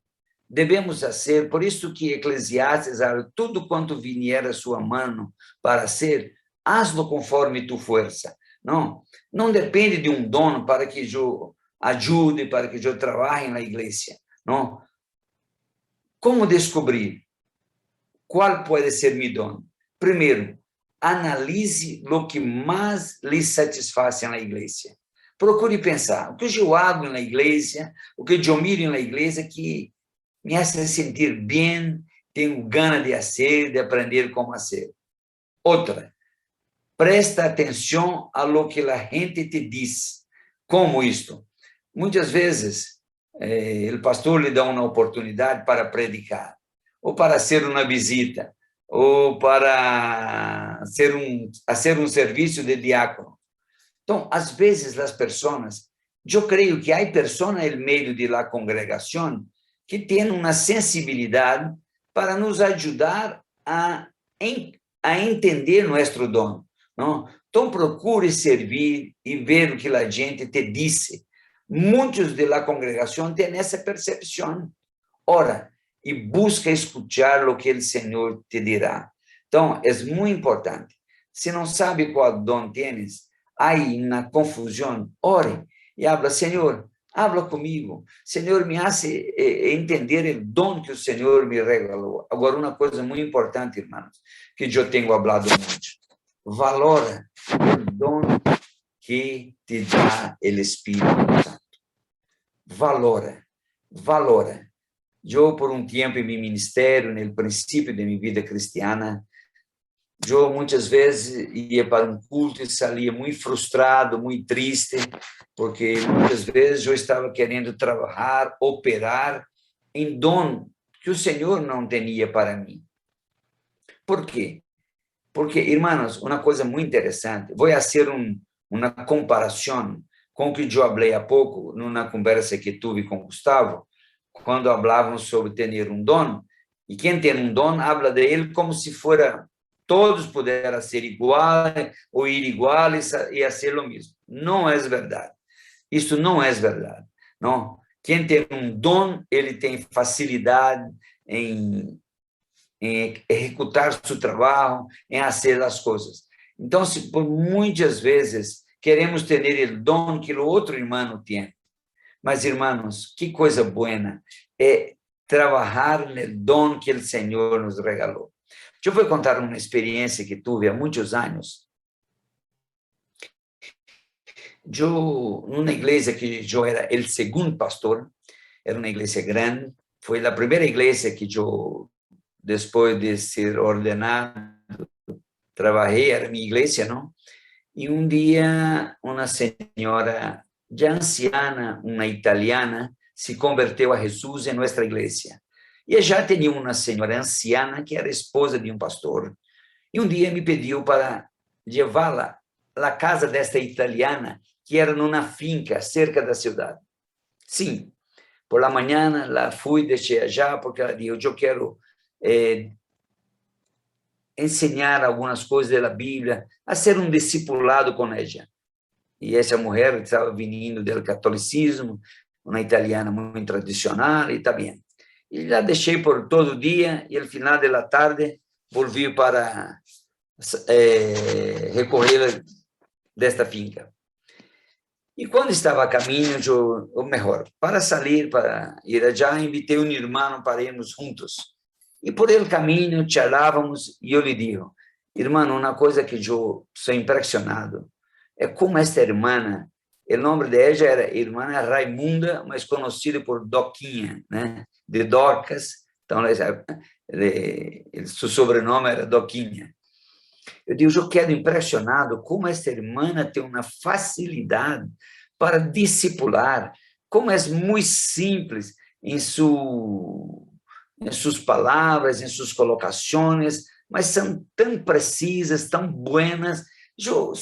Devemos fazer, por isso que Eclesiastes habla: tudo quanto vier a sua mão para ser, hazlo conforme tu força. Não depende de um dom para que eu ajude, para que eu trabalhe na igreja. Não. Como descobrir qual pode ser meu dom? Primeiro, analise o que mais lhe satisfaz na igreja. Procure pensar: o que eu hago na igreja, o que eu miro na igreja que me hace sentir bem, tenho ganas de fazer, de aprender como fazer. Outra, presta atenção a lo que a gente te diz. Como isto? Muitas vezes, o pastor lhe dá uma oportunidade para predicar, ou para fazer uma visita, ou para fazer um serviço de diácono. Então, às vezes, as pessoas, eu creio que há pessoas no meio da congregação que têm uma sensibilidade para nos ajudar a a entender nosso dom, não? Então, procure servir e ver o que a gente te disse. Muitos da congregação têm essa percepção. Ora, e busca escutar o que o Senhor te dirá. Então, é muito importante. Se não sabe qual dom tens, aí na confusão, ore e habla, Senhor, habla comigo. Senhor, me hace entender o dom que o Senhor me regalou. Agora, uma coisa muito importante, irmãos, que eu tenho falado muito. Valora o dom que te dá o Espírito Santo. Valora, valora. Eu, por um tempo em meu ministério, no princípio de minha vida cristiana, eu muitas vezes ia para um culto e saía muito frustrado, muito triste, porque muitas vezes eu estava querendo trabalhar, operar em dom que o Senhor não tinha para mim. Por quê? Porque, irmãos, uma coisa muito interessante, vou fazer uma comparação com o que eu falei há pouco, numa conversa que tive com Gustavo, quando falávamos sobre ter um dom, e quem tem um dom, habla de ele como se fora todos pudessem ser iguais, ou ir iguais e fazer o mesmo. Não é verdade. Isso não é verdade. Não. Quem tem um dom, ele tem facilidade em executar seu trabalho, em fazer as coisas. Então, se por muitas vezes queremos ter o dom que o outro irmão tem, mas, irmãos, que coisa boa é trabalhar no dom que o Senhor nos regalou. Eu vou contar uma experiência que tive há muitos anos. Eu, numa igreja que eu era o segundo pastor, era uma igreja grande, foi a primeira igreja que eu, depois de ser ordenado, trabalhei, era minha igreja, não? E um dia, uma senhora já anciana, uma italiana, se converteu a Jesus em nossa igreja. E já tinha uma senhora anciana que era esposa de um pastor. E um dia me pediu para levá-la à casa desta italiana, que era numa finca cerca da cidade. Sim, por la manhã lá fui, deixei já, porque ela disse, eu quero ensinar algumas coisas da Bíblia, a ser um discipulado com ela. E essa mulher estava vindo do catolicismo, uma italiana muito tradicional, e está bem. E la deixei por todo o dia, e ao final da tarde, volvi para recorrer desta finca. E quando estava a caminho, ou melhor, para sair, para ir allá, invitei um irmão para irmos juntos. E por el caminho, charlávamos, e eu lhe digo, irmão, uma coisa que eu sou impressionado, é como esta irmã, o nome dela era irmã Raimunda, mas conhecida por Doquinha, né? De Dorcas, então seu sobrenome era Doquinha. Eu digo, eu quedo impressionado como esta irmã tem uma facilidade para discipular, como é muito simples em suas palavras, em suas colocações, mas são tão precisas, tão buenas. Eu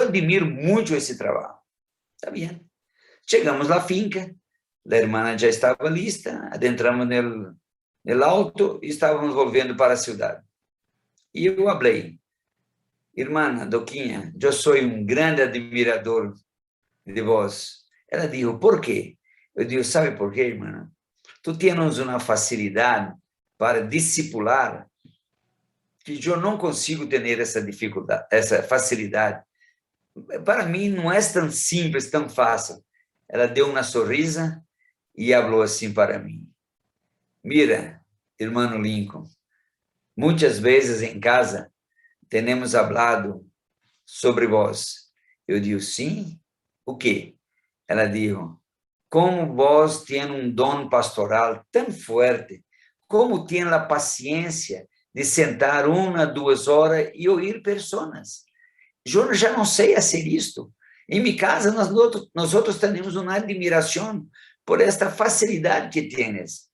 admiro muito esse trabalho. Está bem. Chegamos à finca, a irmã já estava lista, adentramos no auto e estávamos voltando para a cidade. E eu falei, irmã Doquinha, eu sou um grande admirador de vós. Ela disse, por quê? Eu digo, sabe por quê, irmã? Tu tens uma facilidade para discipular que eu não consigo ter essa dificuldade, essa facilidade. Para mim não é tão simples, tão fácil. Ela deu uma sorrisa e falou assim para mim, mira, irmão Lincoln, muitas vezes em casa temos falado sobre vós. Eu digo, sim, o quê? Ela disse, como vós tem um dom pastoral tão forte, como tem a paciência de sentar 1 a 2 horas e ouvir pessoas. Eu já não sei fazer isto. Em minha casa, nós outros temos uma admiração por esta facilidade que tens.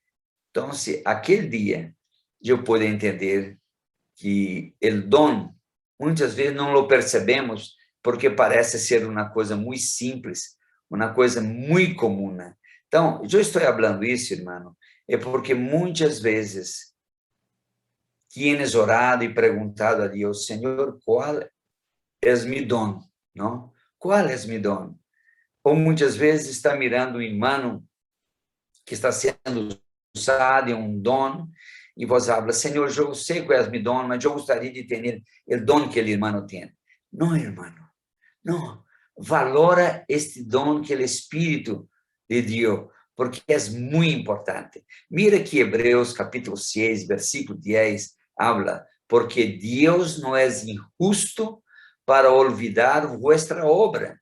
Então, aquele dia, eu pude entender que o dom, muitas vezes não o percebemos, porque parece ser uma coisa muito simples, uma coisa muito comum. Então, eu estou falando isso, irmão, é porque muitas vezes tienes orado y preguntado a Dios, Señor, ¿cuál es mi don? ¿No? ¿Cuál es mi don? O muitas vezes está mirando um irmão que está sendo usado em um dom, e você fala, Senhor, eu sei qual é meu dom, mas eu gostaria de ter o dom que o irmão tem. Não, irmão, não. Valora este dom que o Espírito lhe deu, porque é muito importante. Mira que Hebreus capítulo 6, versículo 10, habla, porque Deus não é injusto para olvidar vuestra obra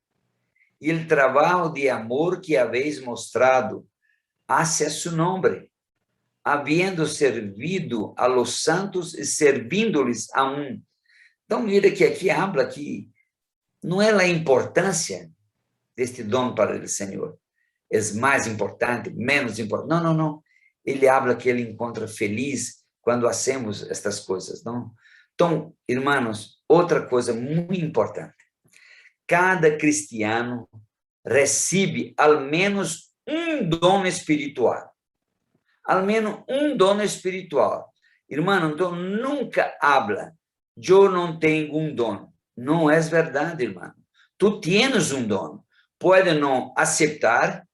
e o trabalho de amor que habéis mostrado hacia su nombre, habiendo servido a los santos e servindo-lhes aún. Então, mira que aqui habla que não é a importância deste dom para o Senhor, é mais importante, menos importante. Não, não, não. Ele habla que ele encontra feliz quando hacemos estas coisas, não? Então, irmãos, outra coisa muito importante. Cada cristiano recebe ao menos um dom espiritual. Ao menos um dom espiritual. Irmão, então nunca habla, eu não tenho um dom. Não é verdade, irmão. Tu tens um dom. Pode não aceitar,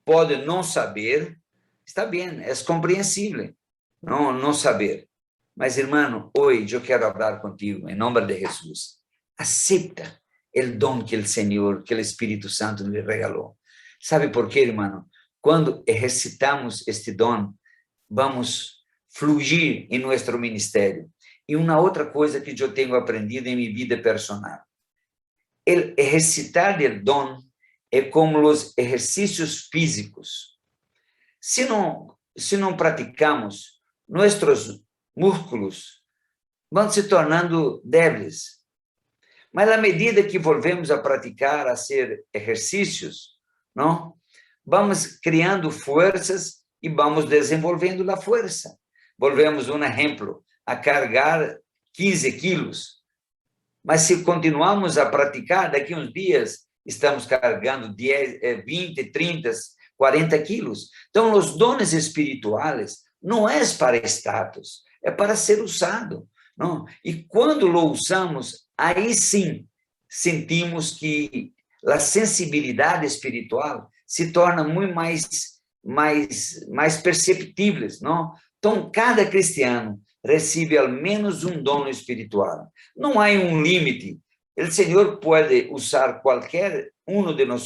pode não saber. Está bem, é compreensível não saber. Mas, irmão, hoje eu quero falar contigo, em nome de Jesus. Aceita o dom que o Senhor, que o Espírito Santo lhe regalou. Sabe por quê, irmão? Quando exercitamos este dom, vamos fluir em nosso ministério. E uma outra coisa que eu tenho aprendido em minha vida personal. O exercitar do dom é como os exercícios físicos. Se não praticamos, nossos músculos vão se tornando débeis. Mas à medida que volvemos a praticar, a fazer exercícios, não? Vamos criando forças e vamos desenvolvendo a força. Volvemos um exemplo, a carregar 15 quilos. Mas se continuamos a praticar, daqui a uns dias estamos carregando 10, 20, 30, 40 quilos. Então, os dons espirituais não é para status, é para ser usado. Não? E quando o usamos, aí sim sentimos que a sensibilidade espiritual se torna muito mais perceptível, não? Então, cada cristiano recebe ao menos um dom espiritual. Não há um limite. O Senhor pode usar qualquer um de nós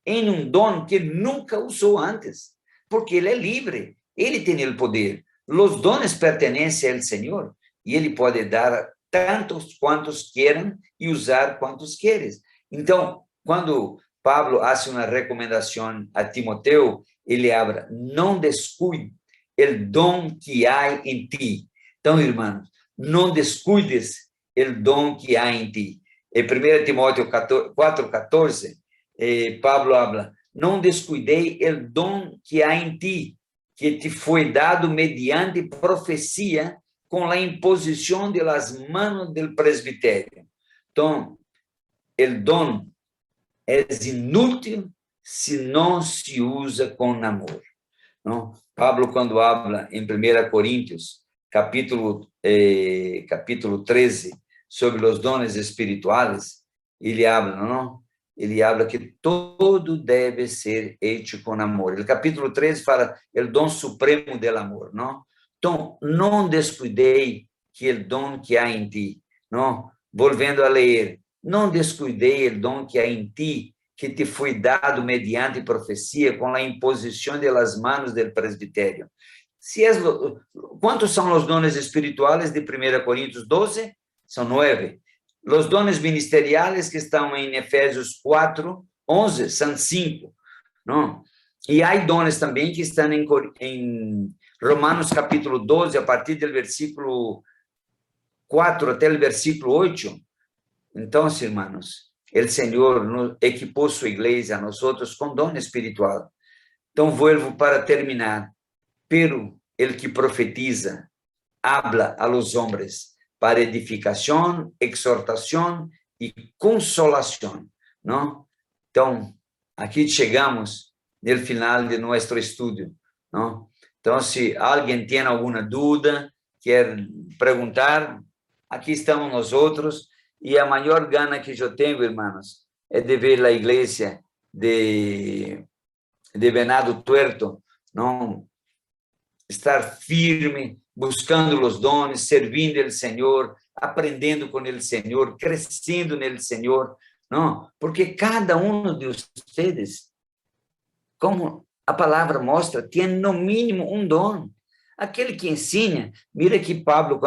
em um dom que nunca usou antes, porque Ele é livre, Ele tem o poder. Os dons pertencem ao Senhor e Ele pode dar tantos quantos queiram e usar quantos queres. Então, quando Pablo faz uma recomendação a Timoteo, ele habla, não descuide o dom que há em ti. Então, irmãos, não descuides o dom que há em ti. Em 1 Timóteo 4:14, Pablo habla, não descuidei o dom que há em ti, que te foi dado mediante profecia com a imposição de las manos del presbitério. Então, o dom é inútil se não se usa com amor. Não? Pablo, quando habla em 1 Coríntios, capítulo 13, sobre os dons espirituais, ele habla, não? Ele habla que todo deve ser hecho com amor. O capítulo 13 fala o dom supremo do amor, não? Então, não descuidei que o dom que há em ti, não? Volvendo a ler, não descuidei o dom que há em ti, que te foi dado mediante profecia com a imposição de las manos del presbitério. Quantos são os dons espirituais de 1 Coríntios 12? São 9. Os dons ministeriais que estão em Efésios 4:11 são 5. Não? E há dons também que estão em Romanos capítulo 12, a partir do versículo 4 até o versículo 8. Então, irmãos, o Senhor equipou sua igreja, a nós com dom espiritual. Então, vuelvo para terminar. Pero el que profetiza habla a los hombres para edificação, exortação e consolação, não? Então, aqui chegamos no final de nosso estudo, não? Então, se alguém tem alguma dúvida, quer perguntar, aqui estamos nós outros, e a maior gana que eu tenho, irmãos, é de ver a igreja de Venado Tuerto, não estar firme, buscando os dones, servindo o Senhor, aprendendo com o Senhor, crescendo no Senhor, não? Porque cada um de vocês, como a palavra mostra, tem no mínimo um dom. Aquele que ensina, mira que Pablo,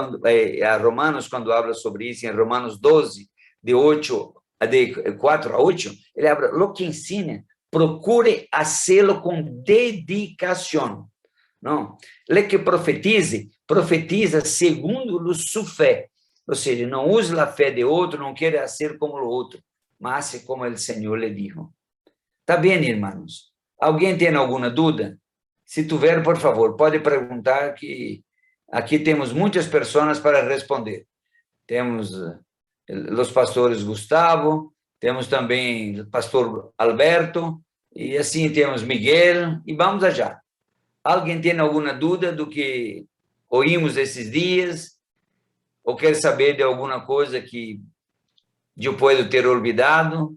a Romanos, quando habla sobre isso, em Romanos 12, de 4 a 8, ele habla, lo que ensina, procure hacerlo com dedicação. Não? Le que profetize, profetiza segundo sua fé. Ou seja, não use a fé de outro, não queira ser como o outro, mas como o Senhor lhe dijo. Está bem, irmãos? Alguém tem alguma dúvida? Se tiver, por favor, pode perguntar, que aqui temos muitas pessoas para responder. Temos os pastores Gustavo, temos também o pastor Alberto, e assim temos Miguel, e vamos allá. Alguém tem alguma dúvida do que ouvimos esses dias? Ou quer saber de alguma coisa que eu posso ter olvidado?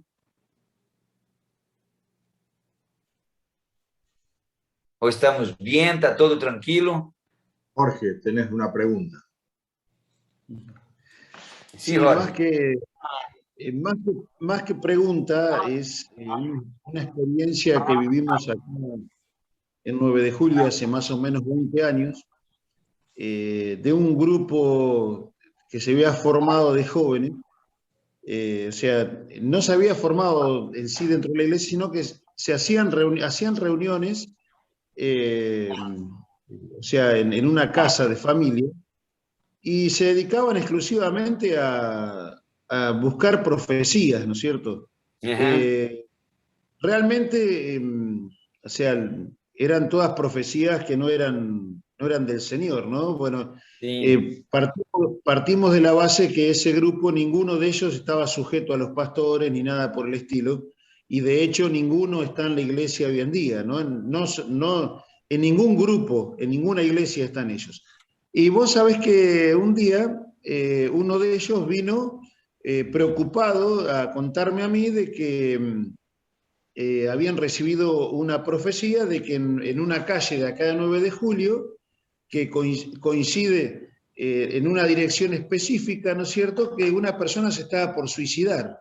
¿O estamos bien? ¿Está todo tranquilo? Jorge, tenés una pregunta. Sí, Jorge. Más que pregunta, es una experiencia que vivimos acá en 9 de julio hace más o menos 20 años, de un grupo que se había formado de jóvenes. O sea, no se había formado en sí dentro de la iglesia, sino que se hacían reuniones, o sea, en una casa de familia, y se dedicaban exclusivamente a buscar profecías, ¿no es cierto? Realmente, o sea, eran todas profecías que no eran del Señor, ¿no? Bueno, sí. Partimos de la base que ese grupo, ninguno de ellos estaba sujeto a los pastores ni nada por el estilo, y de hecho ninguno está en la iglesia hoy en día, ¿no? En ningún grupo, en ninguna iglesia están ellos. Y vos sabés que un día uno de ellos vino preocupado a contarme a mí de que habían recibido una profecía de que en una calle de acá de 9 de julio, que coincide en una dirección específica, ¿no es cierto?, que una persona se estaba por suicidar.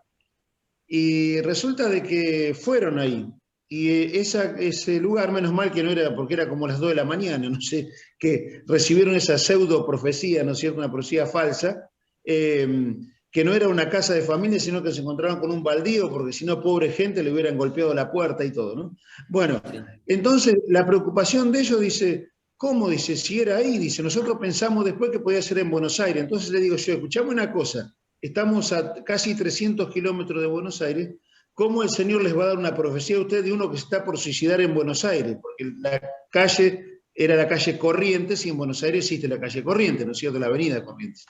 Y resulta de que fueron ahí. Y ese lugar, menos mal que no era, porque era como las 2 de la mañana, no sé, que recibieron esa pseudo profecía, ¿no es cierto?, una profecía falsa, que no era una casa de familia, sino que se encontraban con un baldío, porque si no, pobre gente, le hubieran golpeado la puerta y todo, ¿no? Bueno, entonces la preocupación de ellos, dice, ¿cómo? Dice, si era ahí, dice, nosotros pensamos después que podía ser en Buenos Aires. Entonces le digo yo, escuchame una cosa, estamos a casi 300 kilómetros de Buenos Aires, ¿cómo el Señor les va a dar una profecía a ustedes de uno que se está por suicidar en Buenos Aires? Porque la calle era la calle Corrientes, y en Buenos Aires existe la calle Corrientes, ¿no es cierto?, la avenida Corrientes.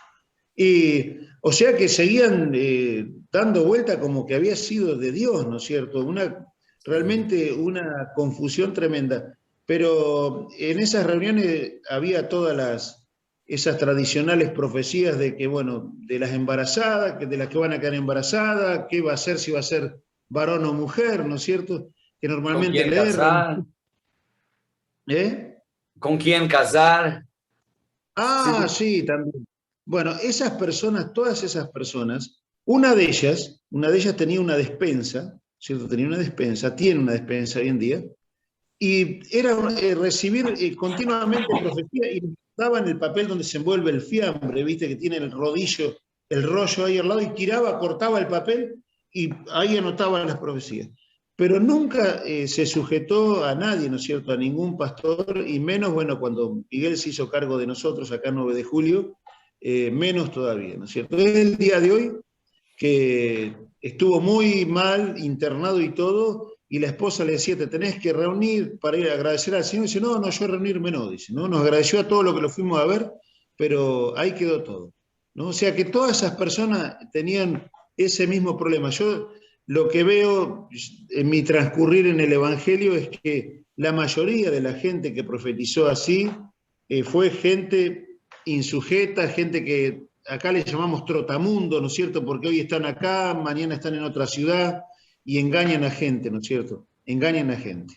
Y, o sea que seguían dando vuelta como que había sido de Dios, ¿no es cierto? Realmente una confusión tremenda. Pero en esas reuniones había todas esas tradicionales profecías de que, bueno, de las embarazadas, de las que van a quedar embarazadas, qué va a ser, si va a ser varón o mujer, ¿no es cierto? Que normalmente ¿Con quién casar? ¿Con quién casar? Ah, sí, también. Bueno, esas personas, todas esas personas, una de ellas tenía una despensa, ¿cierto? Tenía una despensa, tiene una despensa hoy en día, y era recibir continuamente profecía, y daban el papel donde se envuelve el fiambre, viste que tiene el rollo ahí al lado, y tiraba, cortaba el papel, y ahí anotaba las profecías. Pero nunca se sujetó a nadie, ¿no es cierto?, a ningún pastor, y menos, bueno, cuando Miguel se hizo cargo de nosotros acá en 9 de julio, menos todavía, ¿no es cierto? Es el día de hoy que estuvo muy mal, internado y todo, y la esposa le decía, te tenés que reunir para ir a agradecer al Señor. Y dice, no, yo reunirme no, dice, ¿no? Nos agradeció a todos los que lo fuimos a ver, pero ahí quedó todo, ¿no? O sea que todas esas personas tenían ese mismo problema. Yo lo que veo en mi transcurrir en el Evangelio es que la mayoría de la gente que profetizó así fue gente insujeta, gente que acá le llamamos trotamundo, ¿no es cierto? Porque hoy están acá, mañana están en otra ciudad y engañan a gente, ¿no es cierto? Engañan a gente.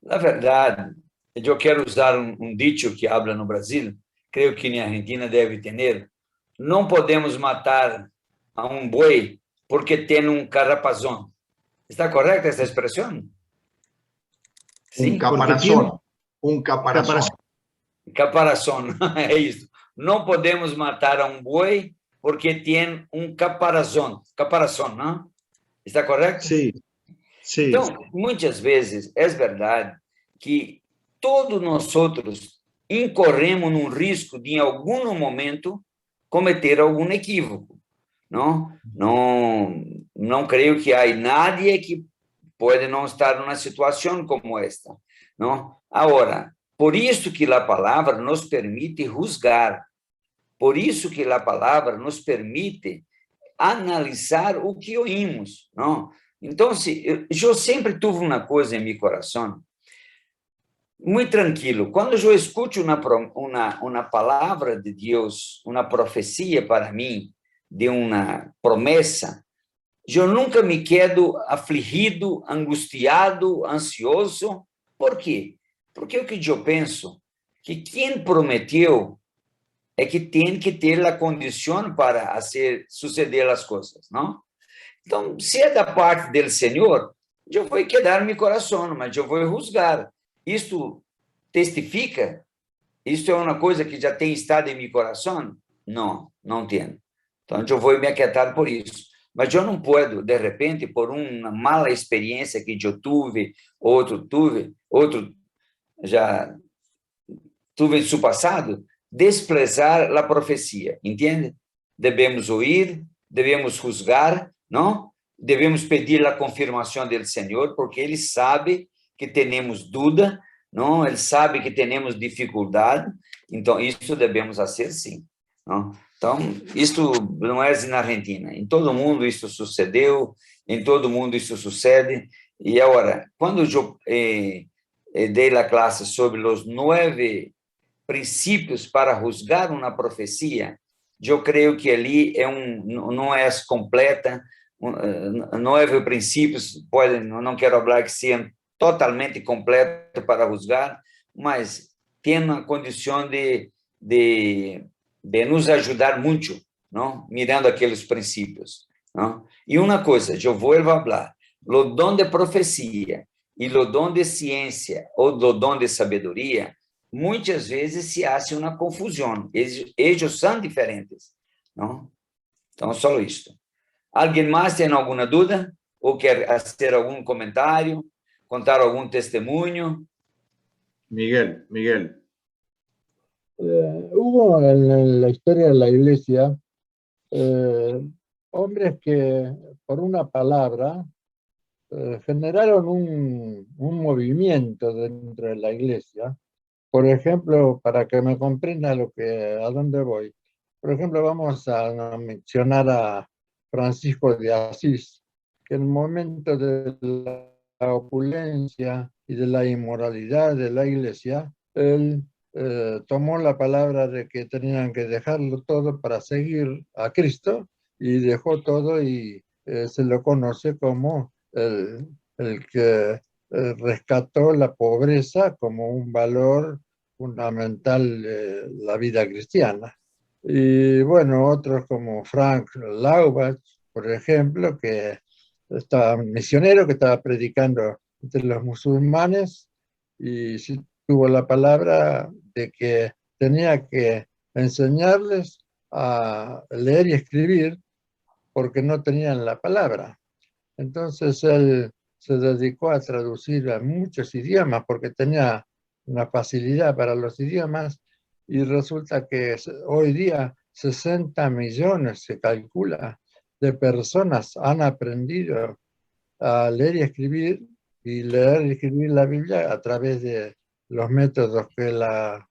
Na verdade, eu quero usar um dicho que habla no Brasil, creio que na Argentina deve ter, não podemos matar a um boi porque tem um carapazón. ¿Está correcta essa expressão? Un caparazón. Un caparazón. Caparazón, é isso. Não podemos matar a um boi porque tem um caparazón. Caparazón, não? Está correto? Sim. Sim. Então, muitas vezes, é verdade que todos nós outros incorremos num risco de, em algum momento, cometer algum equívoco. Não creio que há nadie que pode não estar numa situação como esta. Não? Agora, por isso que a palavra nos permite juzgar, por isso que a palavra nos permite analisar o que ouvimos. Não? Então, eu sempre tive uma coisa em meu coração, muito tranquilo. Quando eu escuto uma palavra de Deus, uma profecia para mim, de uma promessa, eu nunca me quedo afligido, angustiado, ansioso. Por quê? Porque o que eu penso que quem prometeu é que tem que ter a condição para suceder as coisas, não? Então, se é da parte do Senhor, eu vou quedar meu coração, mas eu vou juzgar. Isto testifica? Isto é uma coisa que já tem estado em meu coração? Não, não tem. Então, eu vou me aquietar por isso. Mas eu não posso, de repente, por uma mala experiência que eu tive, outro já tive em seu passado, desprezar a profecia, entende? Devemos ouvir, devemos juzgar, não? Devemos pedir a confirmação do Senhor, porque Ele sabe que temos dúvida, não? Ele sabe que temos dificuldade, então isso devemos fazer sim, não? Então, isto não é na Argentina, em todo mundo isso sucedeu, em todo mundo isso sucede, e agora, quando eu dei a classe sobre os 9 princípios para juzgar uma profecia, eu creio que ali não é completa, 9 princípios, não quero falar que sejam totalmente completos para juzgar, mas tem uma condição de nos ajudar muito, não? Mirando aqueles princípios. Não? E uma coisa, eu vou falar, o dom de profecia e o dom de ciência ou o dom de sabedoria, muitas vezes se hace uma confusão. Eles são diferentes. Não? Então, só isso. Alguém mais tem alguma dúvida? Ou quer fazer algum comentário? Contar algum testemunho? Miguel. Hubo en la historia de la Iglesia hombres que por una palabra generaron un movimiento dentro de la Iglesia. Por ejemplo, para que me comprenda a dónde voy. Por ejemplo, vamos a mencionar a Francisco de Asís, que en el momento de la opulencia y de la inmoralidad de la Iglesia, él tomó la palabra de que tenían que dejarlo todo para seguir a Cristo, y dejó todo, y se lo conoce como el que rescató la pobreza como un valor fundamental de la vida cristiana. Y bueno, otros como Frank Laubach, por ejemplo, que estaba misionero, que estaba predicando entre los musulmanes, y tuvo la palabra de que tenía que enseñarles a leer y escribir porque no tenían la palabra. Entonces él se dedicó a traducir a muchos idiomas porque tenía una facilidad para los idiomas, y resulta que hoy día 60 millones, se calcula, de personas han aprendido a leer y escribir la Biblia a través de los métodos que él ha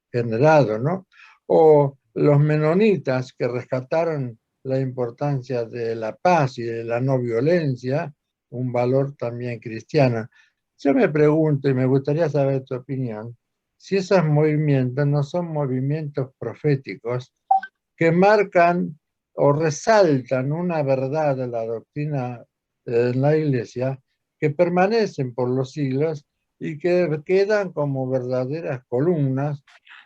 generado, ¿no? O los menonitas, que rescataron la importancia de la paz y de la no violencia, un valor también cristiano. Yo me pregunto, y me gustaría saber tu opinión, si esos movimientos no son movimientos proféticos que marcan o resaltan una verdad de la doctrina en la Iglesia que permanecen por los siglos y que quedan como verdaderas columnas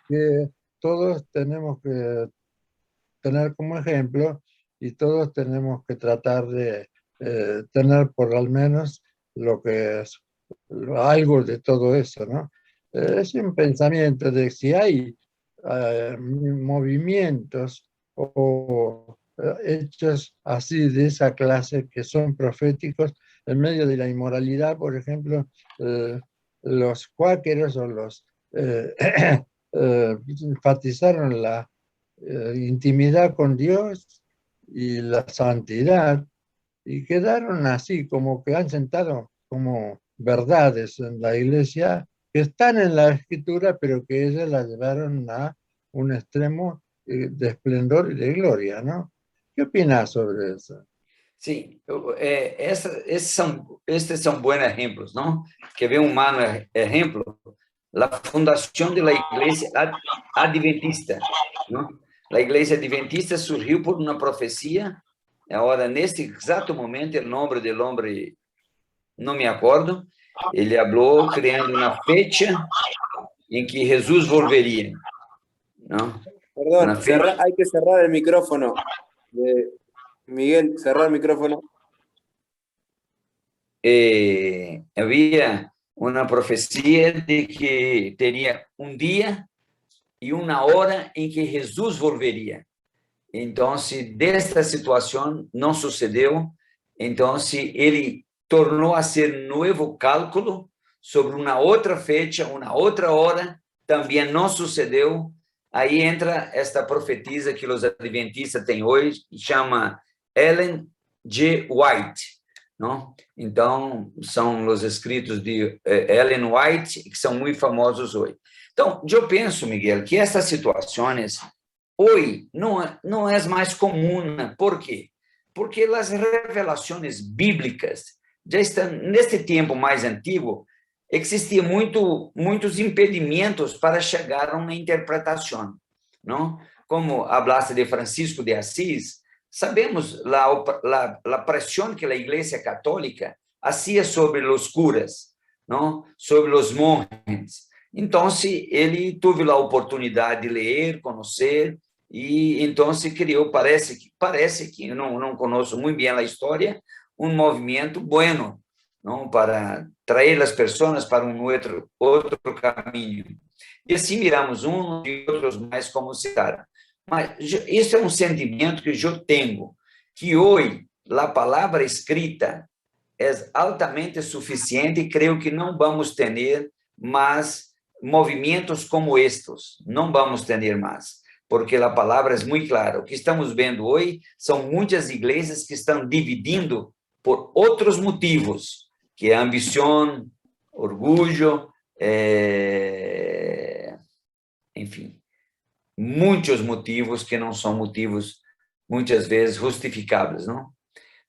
que todos tenemos que tener como ejemplo y todos tenemos que tratar de tener por al menos lo que es algo de todo eso, ¿no? Es un pensamiento de si hay movimientos o hechos así de esa clase que son proféticos en medio de la inmoralidad, por ejemplo, los cuáqueros o los enfatizaron la intimidad con Dios y la santidad, y quedaron así, como que han sentado como verdades en la iglesia que están en la escritura, pero que ellas la llevaron a un extremo de esplendor y de gloria, ¿no? ¿Qué opinas sobre eso? Sim, estes são bons exemplos, não? Quer ver um mano exemplo? A fundação da igreja adventista, não? A igreja adventista surgiu por uma profecia. Agora, neste exato momento, o nome do homem não me acordo. Ele falou criando uma fecha em que Jesus volveria, não? Perdón, hay que cerrar el micrófono. Miguel, cerrar el micrófono. Havia uma profecia de que teria um dia e uma hora em que Jesus volveria. Então, desta situação não sucedeu, então ele tornou a ser novo cálculo sobre uma outra fecha, uma outra hora, também não sucedeu. Aí entra esta profetisa que os adventistas têm hoje, que chama Ellen G. White, não? Então, são os escritos de Ellen White, que são muito famosos hoje. Então, eu penso, Miguel, que essas situações hoje não é mais comum. Por quê? Porque as revelações bíblicas já estão, neste tempo mais antigo, existiam muitos impedimentos para chegar a uma interpretação, não? Como falaste de Francisco de Assis, sabemos a pressão que a Igreja Católica fazia sobre os curas, não? Sobre os monges. Então, ele teve a oportunidade de ler, conhecer, e então criou, parece que não conheço muito bem a história, um movimento bueno, não, para trazer as pessoas para um outro caminho. E assim miramos uns e outros mais como citaram. Mas isso é um sentimento que eu tenho, que hoje a palavra escrita é altamente suficiente e creio que não vamos ter mais movimentos como estes, não vamos ter mais, porque a palavra é muito clara. O que estamos vendo hoje são muitas igrejas que estão dividindo por outros motivos, que é ambição, orgulho, enfim, muitos motivos que não são motivos, muitas vezes, justificáveis, não?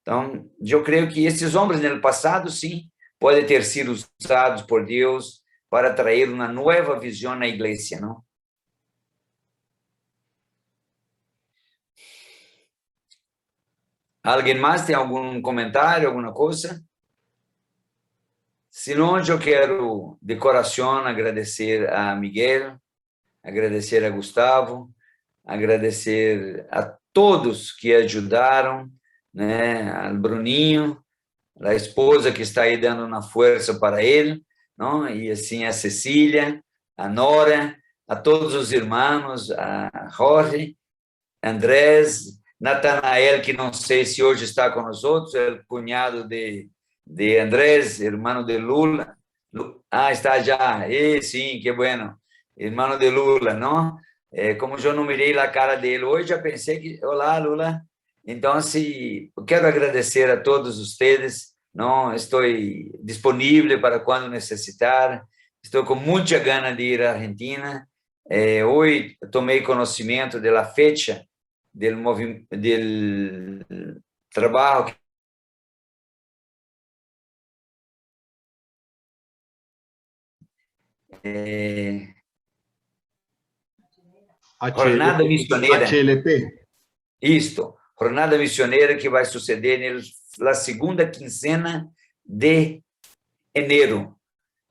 Então, eu creio que esses homens no passado, sim, podem ter sido usados por Deus para trazer uma nova visão na igreja, não? Alguém mais tem algum comentário, alguma coisa? Se não, eu quero, de coração, agradecer a Miguel, agradecer a Gustavo, agradecer a todos que ajudaram, né? Ao Bruninho, a esposa que está aí dando uma força para ele, não? E assim a Cecília, a Nora, a todos os irmãos, a Jorge, Andrés, Natanael, que não sei se hoje está com nós outros, é o cunhado de Andrés, irmão de Lula. Ah, está já. Sim, que bueno. Irmão de Lula, não? Como eu não mirei a cara dele hoje, já pensei que, olá, Lula. Então, quero agradecer a todos vocês. Não, estou disponível para quando necessitar. Estou com muita gana de ir à Argentina. Hoje tomei conhecimento da fecha del trabajo Jornada Missioneira. HLP. Isto, Jornada Missioneira que vai suceder na segunda quinzena de enero.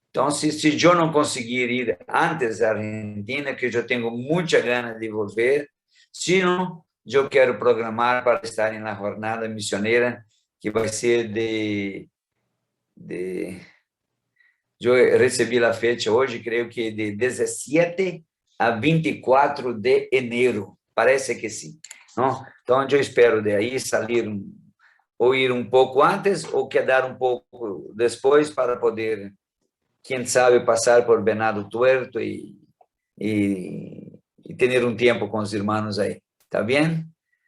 Então, se eu não conseguir ir antes da Argentina, que eu tenho muita gana de volver, se não, eu quero programar para estar na Jornada Missioneira, que vai ser eu recebi a fecha hoje, creio que de 17 a 24 de enero, parece que sim. Não? Então, eu espero de aí sair, ou ir um pouco antes, ou quedar um pouco depois para poder, quem sabe, passar por Venado Tuerto e ter um tempo com os irmãos aí. Está bem?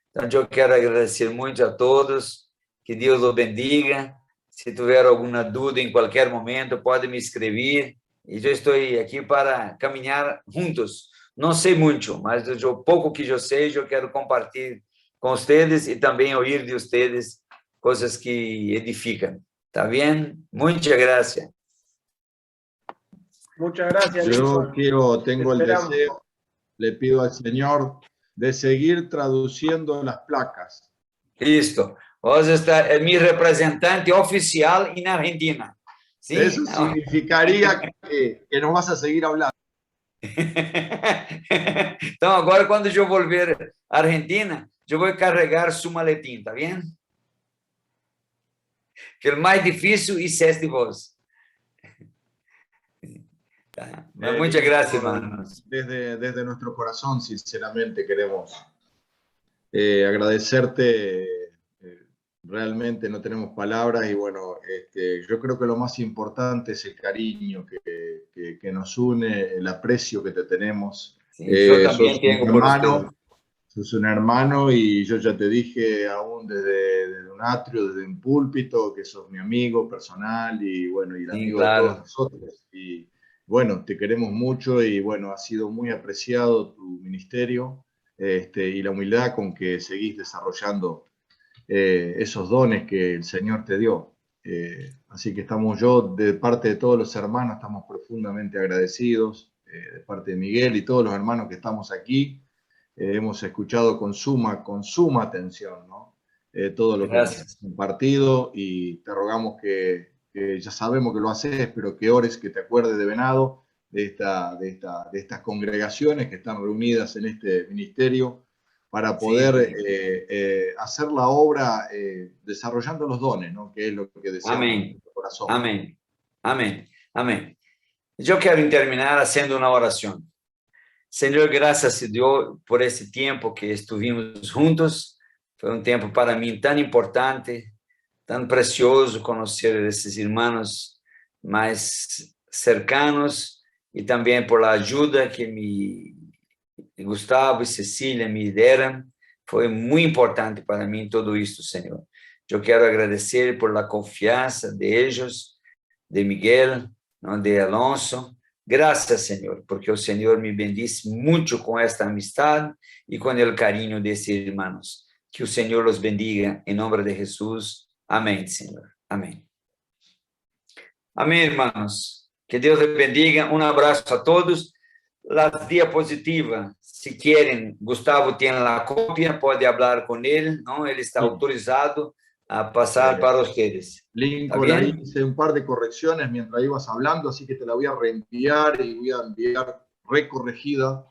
Então, eu quero agradecer muito a todos, que Deus os bendiga. Se tiver alguma dúvida em qualquer momento, pode me escrever. E eu estou aqui para caminhar juntos. Não sei muito, mas o pouco que eu sei, eu quero compartilhar com vocês e também ouvir de vocês coisas que edificam. ¿Está bien? Muchas gracias. Muchas gracias, Yo Lincoln. tengo el Esperamos. deseo, le pido al Señor de seguir traduciendo las placas. Listo. Vos es mi representante oficial en Argentina. ¿Sí? Eso significaría que nos vas a seguir hablando. Então, agora, quando eu volver à Argentina, eu vou carregar seu maletim, tá bem? Que o mais difícil é este vos. Tá. Muchas gracias, hermanos. Desde nuestro corazón, sinceramente, queremos agradecerte. Realmente no tenemos palabras y bueno, yo creo que lo más importante es el cariño que nos une, el aprecio que te tenemos. Sí, yo también tengo por usted. Sos un hermano y yo ya te dije aún desde un atrio, desde un púlpito, que sos mi amigo personal y bueno, y el amigo de todos nosotros. Y bueno, te queremos mucho y bueno, ha sido muy apreciado tu ministerio y la humildad con que seguís desarrollando esos dones que el Señor te dio. Así que de parte de todos los hermanos, estamos profundamente agradecidos, de parte de Miguel y todos los hermanos que estamos aquí. Hemos escuchado con suma atención, ¿no? Todo lo que has compartido y te rogamos que ya sabemos que lo haces, pero que ores, que te acuerdes de Venado, de estas congregaciones que están reunidas en este ministerio, para poder hacer la obra desarrollando los dones, ¿no? Que es lo que deseamos en nuestro corazón. Amén. Amén. Amén. Yo quiero terminar haciendo una oración. Señor, gracias a Dios por esse tempo que estuvimos juntos. Foi um tempo para mim tão importante, tão precioso conhecer esses irmãos mais cercanos e também por a ajuda que Gustavo e Cecília me deram. Foi muito importante para mim tudo isso, Senhor. Eu quero agradecer por a confiança de eles, de Miguel, de Alonso. Graças, Senhor, porque o Senhor me bendice muito com esta amistade e com o carinho desses irmãos. Que o Senhor os bendiga, em nome de Jesus. Amém, Senhor. Amém. Amém, irmãos. Que Deus les bendiga. Um abraço a todos. As diapositivas, se querem, Gustavo tem a cópia, pode falar com ele, não? Ele está autorizado a pasar para ustedes. Lincoln, ahí hice un par de correcciones mientras ibas hablando, así que te la voy a reenviar y voy a enviar recorregida,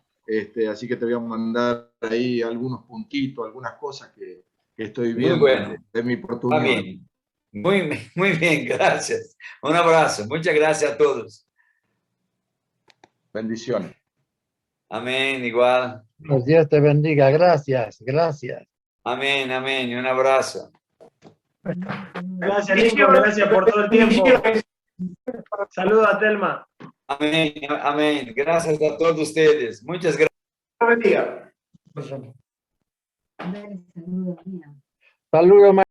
así que te voy a mandar ahí algunos puntitos, algunas cosas que estoy viendo de mi oportunidad. Amén. Muy bien, gracias. Un abrazo, muchas gracias a todos. Bendiciones. Amén, igual. Dios te bendiga, gracias. Amén, amén, un abrazo. Gracias, Lincoln, gracias por todo el tiempo. Saludos a Telma. Amén, amén. Gracias a todos ustedes. Muchas gracias. Saludos.